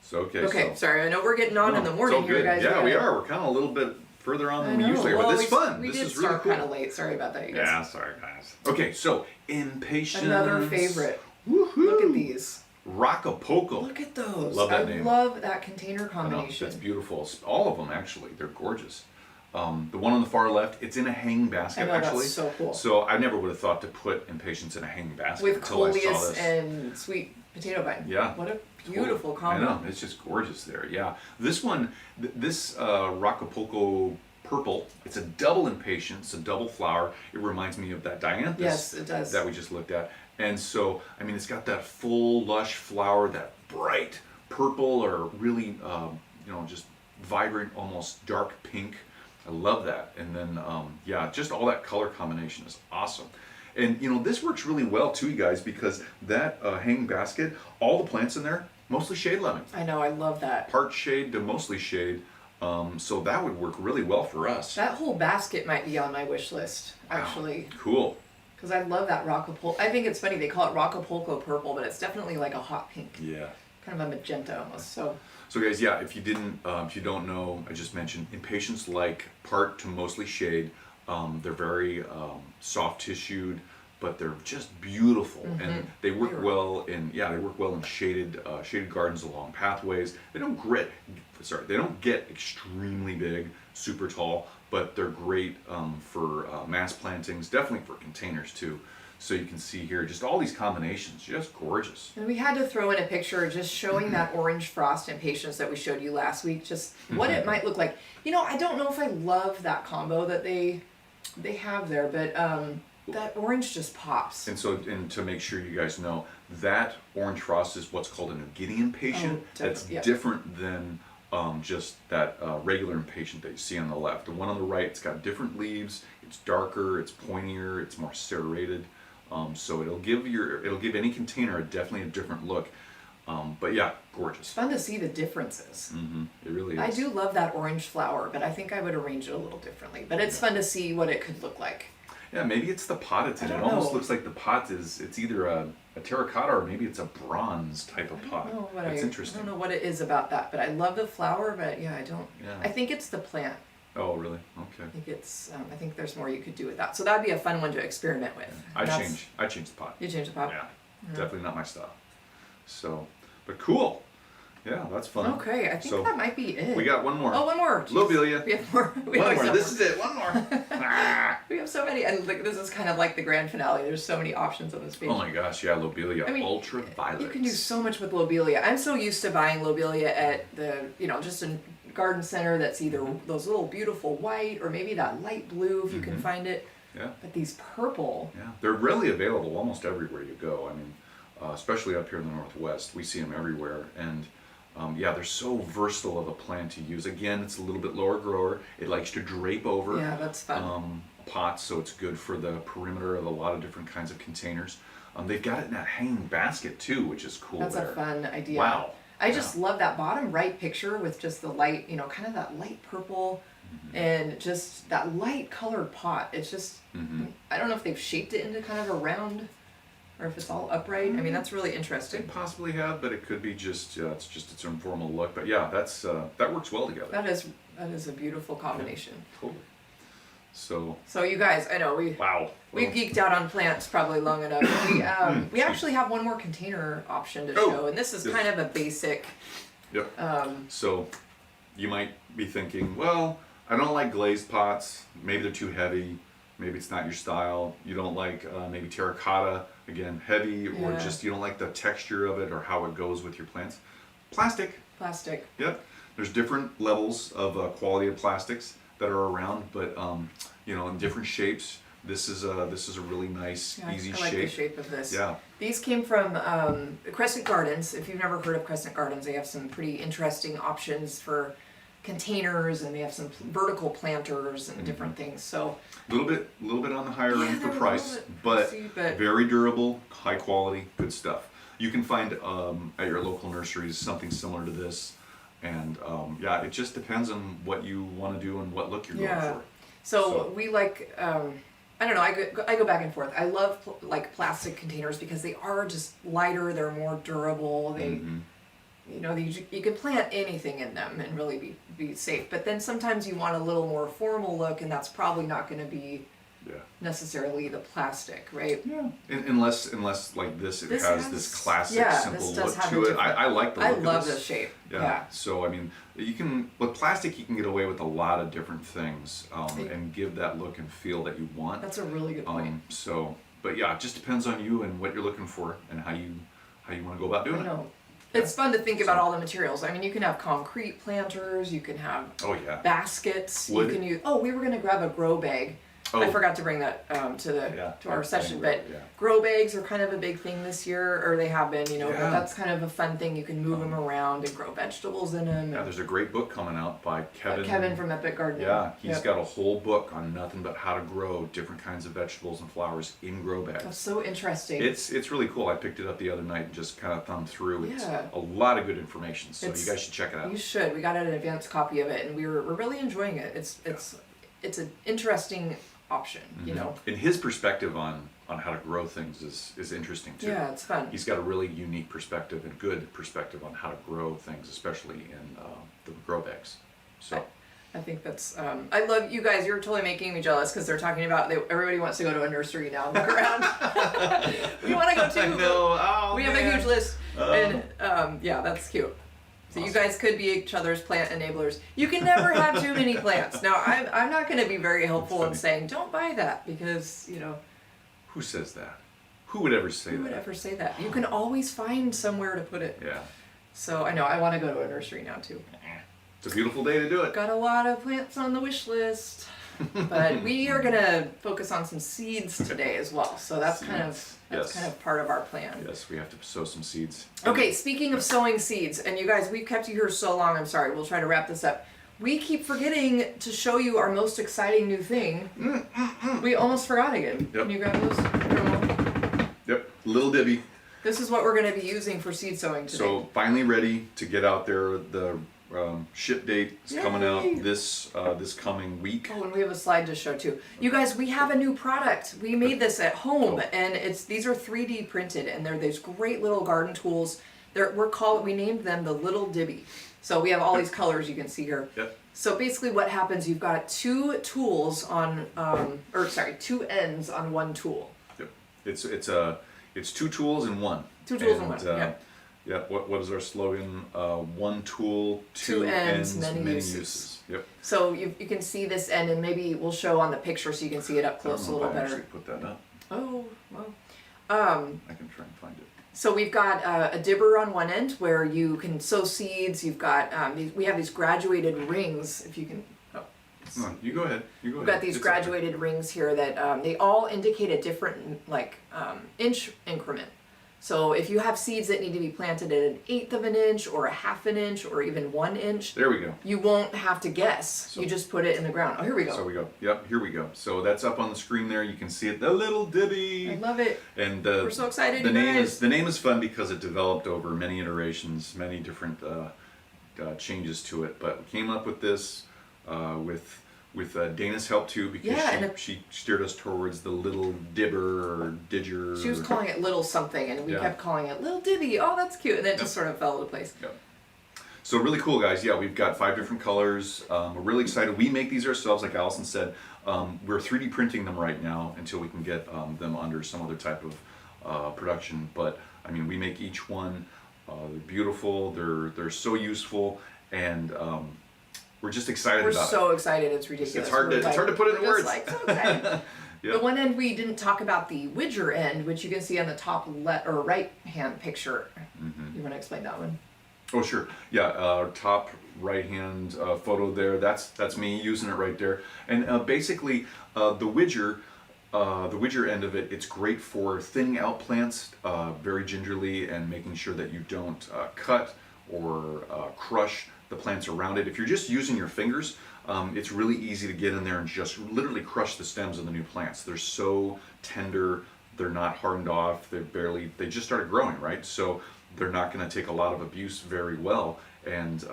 So Okay, sorry, I know we're getting on in the morning it's all here, good. guys. Yeah, we are. We're kind of a little bit further on than we usually are, well, but this is fun. We this did is really start cool. kind of late. Sorry about that, you guys. Yeah, sorry guys. Okay, so Impatience. Another favorite. Woohoo! Look at these. Rockapolco. Look at those. Love that I name. love that container I know, combination. that's beautiful. All of them actually, they're gorgeous. The one on the far left, it's in a hanging basket I know, actually. that's so cool. So I never would have thought to put Impatience in a hanging basket With until I saw coleus this. and sweet potato vine. Yeah. What a beautiful combo. I know, it's just gorgeous there. Yeah, this one, this Rockapolco purple, it's a double Impatience, a double flower. It reminds me of that dianthus. Yes, it does. That we just looked at. And so, I mean, it's got that full lush flower, that bright purple or really, you know, just vibrant, almost dark pink. I love that. And then, yeah, just all that color combination is awesome. And, you know, this works really well too, you guys, because that hanging basket, all the plants in there, mostly shade lemon. I know, I love that. Part shade to mostly shade. So that would work really well for us. That whole basket might be on my wish list, actually. Wow. Cool. Because I love that Rockapolco. I think it's funny, they call it Rockapolco purple, but it's definitely like a hot pink. Yeah. Kind of a magenta almost, so. So guys, yeah, if you don't know, I just mentioned Impatience like part to mostly shade. They're very soft tissued, but they're just beautiful, and they work well in shaded gardens along pathways. They don't get extremely big, super tall, but they're great for mass plantings, definitely for containers too. So you can see here just all these combinations, just gorgeous. And we had to throw in a picture just showing that orange frost Impatience that we showed you last week, just what it might look like. You know, I don't know if I love that combo that they have there, but that orange just pops. And so, and to make sure you guys know, that orange frost is what's called a Nugidian Impatient. That's different than just that regular Impatient that you see on the left. The one on the right, it's got different leaves. It's darker. It's pointier. It's more serrated. So it'll give any container definitely a different look. But yeah, gorgeous. It's fun to see the differences. It really is. I do love that orange flower, but I think I would arrange it a little differently. But it's fun to see what it could look like. Yeah, maybe it's the pot it's in. It almost looks like the pot it's either a terracotta or maybe it's a bronze type of pot. It's interesting. I don't know what it is about that, but I love the flower, but yeah, I don't. Yeah. I think it's the plant. Oh, really? Okay. I think there's more you could do with that. So that'd be a fun one to experiment with. I change the pot. You change the pot? Yeah. Definitely not my style. So, but cool. Yeah, that's fun. Okay, I think that might be it. We got one more. Oh, one more. Lobelia. We have more. One more. This is it. One more. We have so many, and this is kind of like the grand finale. There's so many options on this page. Oh my gosh, yeah, Lobelia ultraviolet. You can do so much with lobelia. I'm so used to buying lobelia at the, just a garden center that's either those little beautiful white or maybe that light blue if you can find it. Yeah. But these purple. Yeah, they're readily available almost everywhere you go. I mean, especially up here in the Northwest, we see them everywhere, and yeah, they're so versatile of a plant to use. Again, it's a little bit lower grower. It likes to drape over that's fun. pots, so it's good for the perimeter of a lot of different kinds of containers. They've got it in that hanging basket too, which is cool. That's a fun idea. Wow. I just love that bottom right picture with just the light, kind of that light purple and just that light colored pot. It's just, I don't know if they've shaped it into kind of a round or if it's all upright. I mean, that's really interesting. They possibly have, but it could be just it's just its informal look. But yeah, that's that works well together. That is a beautiful combination. Yeah, totally. So you guys, I know we've geeked out on plants probably long enough. We actually have one more container option to show, and this is kind of a basic. Yep. So you might be thinking, well, I don't like glazed pots. Maybe they're too heavy. Maybe it's not your style. You don't like maybe terracotta, again, heavy, or just you don't like the texture of it or how it goes with your plants. Plastic. plastic. Yep. There's different levels of quality of plastics that are around, but you know, in different shapes. This is a really nice, easy shape. I like the shape of this. Yeah. These came from Crescent Gardens. If you've never heard of Crescent Gardens, they have some pretty interesting options for containers, and they have some vertical planters and different things. So a little bit on the higher end for price, but very durable, high quality, good stuff. You can find at your local nurseries something similar to this, and yeah, it just depends on what you want to do and what look you're going for. So we like. I don't know. I go back and forth. I love like plastic containers because they are just lighter. They're more durable. They, you know, you can plant anything in them and really be safe. But then sometimes you want a little more formal look, and that's probably not going to be necessarily the plastic, right? Yeah. Unless like this has this classic simple look to it. I like the look of this. I love the shape. Yeah. So I mean, you can with plastic you can get away with a lot of different things and give that look and feel that you want. That's a really good point. So, but yeah, it just depends on you and what you're looking for and how you want to go about doing it. It's fun to think about all the materials. I mean, you can have concrete planters. You can have baskets. Wood. You can use. Oh, we were gonna grab a grow bag. I forgot to bring that to our session, but grow bags are kind of a big thing this year, or they have been, you know. But that's kind of a fun thing. You can move them around and grow vegetables in them. Yeah, there's a great book coming out by Kevin. Kevin from Epic Gardening. Yeah, he's got a whole book on nothing but how to grow different kinds of vegetables and flowers in grow bags. That's so interesting. It's really cool. I picked it up the other night and just kind of thumbed through. It's a lot of good information, so you guys should check it out. You should. We got an advanced copy of it, and we're really enjoying it. It's an interesting option, you know. And his perspective on how to grow things is interesting too. Yeah, it's fun. He's got a really unique perspective and good perspective on how to grow things, especially in the grow bags. So I think that's I love you guys. You're totally making me jealous because they're talking about everybody wants to go to a nursery now and look around. We want to go too. I know. Oh, we have a huge list, and yeah, that's cute. So you guys could be each other's plant enablers. You can never have too many plants. Now, I'm not going to be very helpful in saying, don't buy that, because, you know. Who says that? Who would ever say that? Who would ever say that? You can always find somewhere to put it. Yeah. So I know, I want to go to a nursery now, too. It's a beautiful day to do it. Got a lot of plants on the wish list. But we are going to focus on some seeds today as well. So that's kind of part of our plan. Yes, we have to sow some seeds. Okay, speaking of sowing seeds, and you guys, we've kept you here so long, I'm sorry, we'll try to wrap this up. We keep forgetting to show you our most exciting new thing. We almost forgot again. Yep. Can you grab those? Yep, little dibby. This is what we're going to be using for seed sowing today. So finally ready to get out there. The ship date is coming out this coming week. Oh, and we have a slide to show too. You guys, we have a new product. We made this at home, and these are 3D printed, and they're these great little garden tools. We named them the Little Dibby. So we have all these colors you can see here. Yep. So basically, what happens? You've got two ends on one tool. Yep. It's two tools in one. Two tools in one. Yep. Yeah, what is our slogan? One tool, two ends, many uses. Yep. So you can see this end, and maybe we'll show on the picture so you can see it up close a little better. Actually put that up. Oh, well. I can try and find it. So we've got a dibber on one end where you can sow seeds. You've got we have these graduated rings. If you can. No, you go ahead. We've got these graduated rings here that they all indicate a different inch increment. So if you have seeds that need to be planted at 1/8 of an inch or 1/2 an inch or even 1 inch, there we go. You won't have to guess. So, you just put it in the ground. Oh, here we go. So we go. Yep, here we go. So that's up on the screen there. You can see it. The Little Dibby. I love it. And we're so excited. The name is fun because it developed over many iterations, many different changes to it. But we came up with this with Dana's help too, because she steered us towards the Little Dibber or Didger. She was calling it Little something, and we kept calling it Little Dibby. Oh, that's cute, and then it just sort of fell into place. Yep. So really cool, guys. Yeah, we've got 5 different colors. We're really excited. We make these ourselves, like Allison said. We're 3D printing them right now until we can get them under some other type of production. But I mean, we make each one. They're beautiful. They're so useful, and we're just excited about it. We're so excited, it's ridiculous. It's hard to put it in words. So excited. The one end we didn't talk about, the Widger end, which you can see on the top right hand picture. You want to explain that one? Oh, sure. Yeah, top right-hand photo there. That's me using it right there. And basically, the Widger end of it, it's great for thinning out plants very gingerly and making sure that you don't cut or crush the plants around it. If you're just using your fingers, it's really easy to get in there and just literally crush the stems of the new plants. They're so tender, they're not hardened off, they just started growing, right? So they're not going to take a lot of abuse very well, and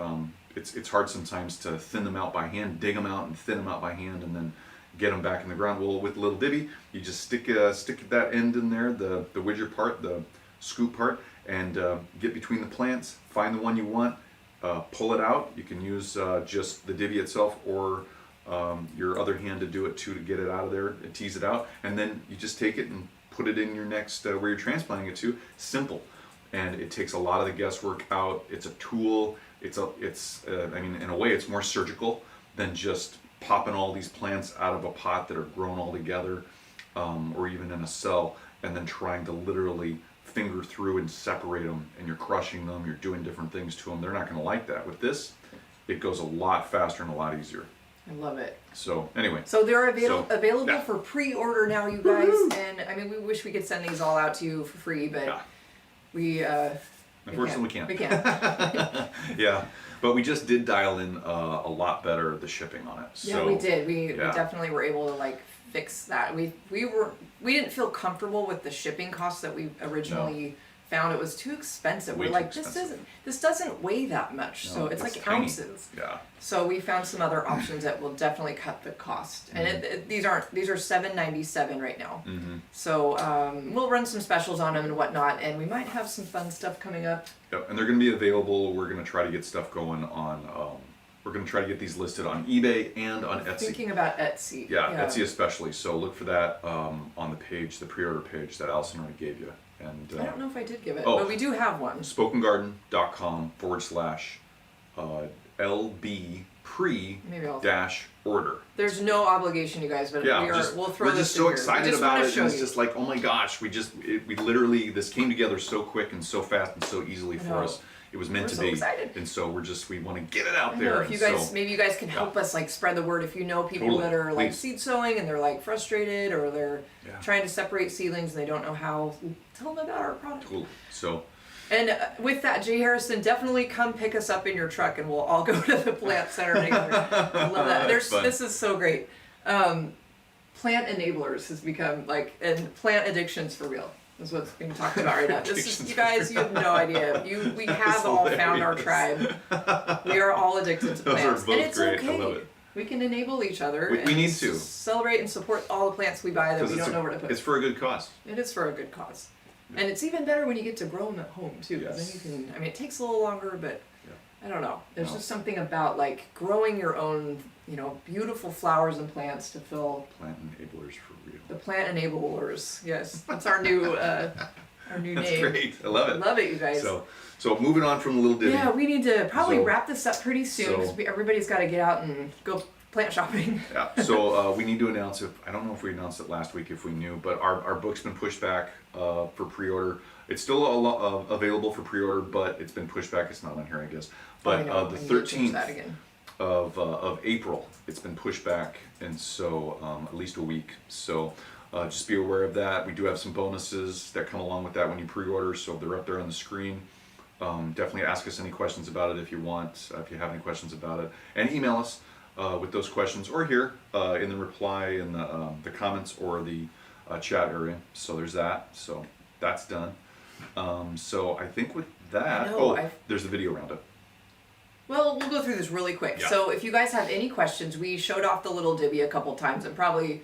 it's hard sometimes to thin them out by hand, dig them out and thin them out by hand, and then get them back in the ground. Well, with a little divvy, you just stick that end in there, the Widger part, the scoop part, and get between the plants, find the one you want, pull it out. You can use just the divvy itself or your other hand to do it too, to get it out of there and tease it out, and then you just take it and put it in your next where you're transplanting it to. Simple. And it takes a lot of the guesswork out. It's a tool. I mean, in a way, it's more surgical than just popping all these plants out of a pot that are grown all together, or even in a cell, and then trying to literally finger through and separate them. And you're crushing them. You're doing different things to them. They're not going to like that. With this, it goes a lot faster and a lot easier. I love it. So anyway. So they're available for pre-order now, you guys. And I mean, we wish we could send these all out to you for free, but we unfortunately we can't. We can't. Yeah, but we just did dial in a lot better the shipping on it. So, yeah, we did. We definitely were able to like fix that. We didn't feel comfortable with the shipping costs that we originally found. It was too expensive. We're like, this doesn't weigh that much. No, so it's like tiny. Ounces. Yeah. So we found some other options that will definitely cut the cost. And these are $7.97 right now. Mm-hmm. So we'll run some specials on them and whatnot, and we might have some fun stuff coming up. Yep, and they're going to be available. We're going to try to get stuff going on. We're going to try to get these listed on eBay and on Etsy. Thinking about Etsy. Yeah, Etsy especially. So look for that on the page, the pre-order page that Allison already gave you. And I don't know if I did give it, but we do have one. spokengarden.com/LB pre-order. There's no obligation, you guys, but we'll throw we're this just so in excited here. about it. And it's just like, oh my gosh, we literally, this came together so quick and so fast and so easily for us. It was meant to be. Excited. And so we want to get it out there. If you guys, maybe you guys can help us like spread the word. If you know people that are like seed sowing and they're like frustrated, or they're trying to separate seedlings and they don't know how, tell them about our product. Cool. So. And with that, Jay Harrison, definitely come pick us up in your truck and we'll all go to the plant center together. I love that. This is so great. Plant enablers has become like, and plant addictions for real is what's being talked about right now. You guys, you have no idea. We have all found our tribe. We are all addicted to plants. Those are both and it's great. okay. I love it. We can enable each other. We need to celebrate and support all the plants we buy that we don't know where to put. It's for a good cause. It is for a good cause. And it's even better when you get to grow them at home too. Because then you can, I mean, it takes a little longer, but I don't know. There's just something about like growing your own, beautiful flowers and plants to fill. Plant enablers for real. The plant enablers, yes. That's our new name. That's great. I love it. Love it, you guys. So moving on from the little ditty. Yeah, we need to probably wrap this up pretty soon because everybody's got to get out and go plant shopping. Yeah. So we need to announce I don't know if we announced it last week if we knew, but our book's been pushed back for pre-order. It's still available for pre-order, but it's been pushed back. It's not on here, I guess. But the 13th of April, it's been pushed back, and so at least a week. So just be aware of that. We do have some bonuses that come along with that when you pre-order, so they're up there on the screen. Definitely ask us any questions about it if you want, if you have any questions about it, and email us with those questions, or here in the reply in the comments or the chat area. So there's that. So that's done. So I think with that, there's the video roundup. Well, we'll go through this really quick. Yeah. So if you guys have any questions, we showed off the little divvy a couple times and probably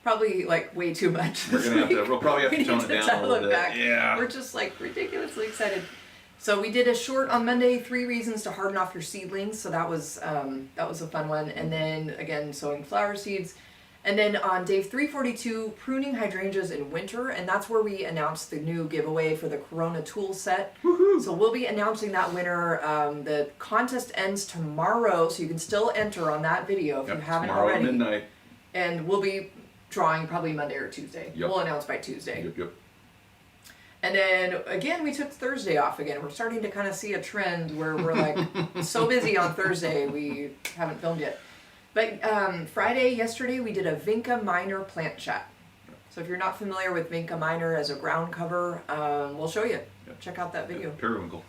like way too much. We'll probably have to tone it down a little bit. Back. Yeah. We're just like ridiculously excited. So we did a short on Monday, 3 reasons to harden off your seedlings. So that was a fun one. And then again, sowing flower seeds. And then on day 342, pruning hydrangeas in winter, and that's where we announced the new giveaway for the Corona tool set. Woohoo! So we'll be announcing that winner. The contest ends tomorrow, so you can still enter on that video if you haven't already. Tomorrow at midnight. And we'll be drawing probably Monday or Tuesday. Yep. We'll announce by Tuesday. Yep. And then again, we took Thursday off again. We're starting to kind of see a trend where we're like so busy on Thursday we haven't filmed yet. But yesterday, we did a Vinca minor plant chat. So if you're not familiar with Vinca minor as a ground cover, we'll show you. Yeah. Check out that video. Periwinkle.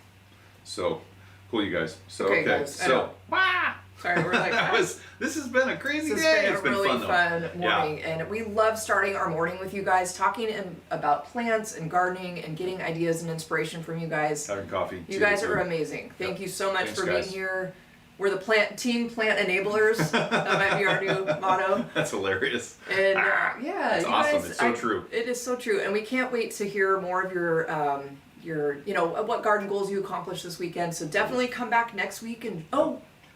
So cool, you guys. So okay, guys, so sorry, we're like this has been a crazy day. It's been a really fun morning, and we love starting our morning with you guys, talking about plants and gardening and getting ideas and inspiration from you guys. Having coffee. You guys are amazing. Thank you so much for being here. We're the team plant enablers. That might be our new motto. That's hilarious. And yeah, it's awesome. It's so true. It is so true, and we can't wait to hear more of your what garden goals you accomplished this weekend. So definitely come back next week. And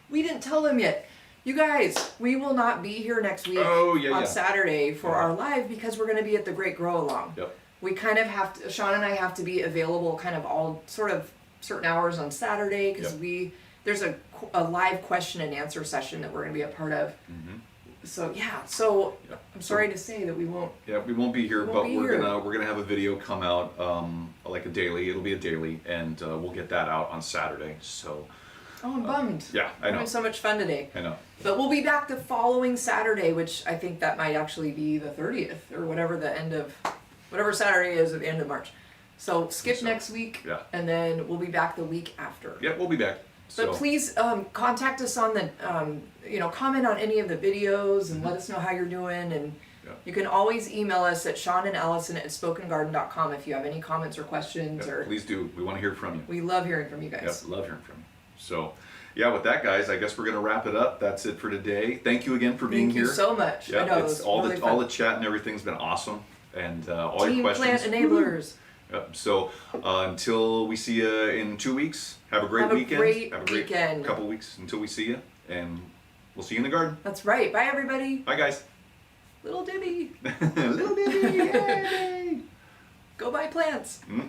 we didn't tell them yet. You guys, we will not be here next week on Saturday for our live because we're going to be at the Great Grow Along. Yep. We kind of have to. Sean and I have to be available kind of all sort of certain hours on Saturday because there's a live question and answer session that we're going to be a part of. Mm-hmm. So I'm sorry to say that we won't. Yeah, we won't be here, but we're gonna have a video come out like a daily. It'll be a daily, and we'll get that out on Saturday. So. Oh, I'm bummed. Yeah, I know. We're having so much fun today. I know. But we'll be back the following Saturday, which I think that might actually be the 30th or whatever Saturday is at the end of March. So skip next week, and then we'll be back the week after. Yeah, we'll be back. But please contact us on the, comment on any of the videos and let us know how you're doing. And you can always email us at SeanandAllison@spokengarden.com if you have any comments or questions. Or please do. We want to hear from you. We love hearing from you guys. Yep, love hearing from you. So, with that, guys, I guess we're going to wrap it up. That's it for today. Thank you again for being here. Thank you so much. Yeah, I know, it's all the chat and everything's been awesome. And all Team your questions. Plant Enablers. Yep. So until we see you in 2 weeks, have a great weekend. Have a great weekend. Couple weeks until we see you, and we'll see you in the garden. That's right. Bye, everybody. Bye, guys. Little Dibby. Little Dibby. Yay. Go buy plants. Mm-hmm.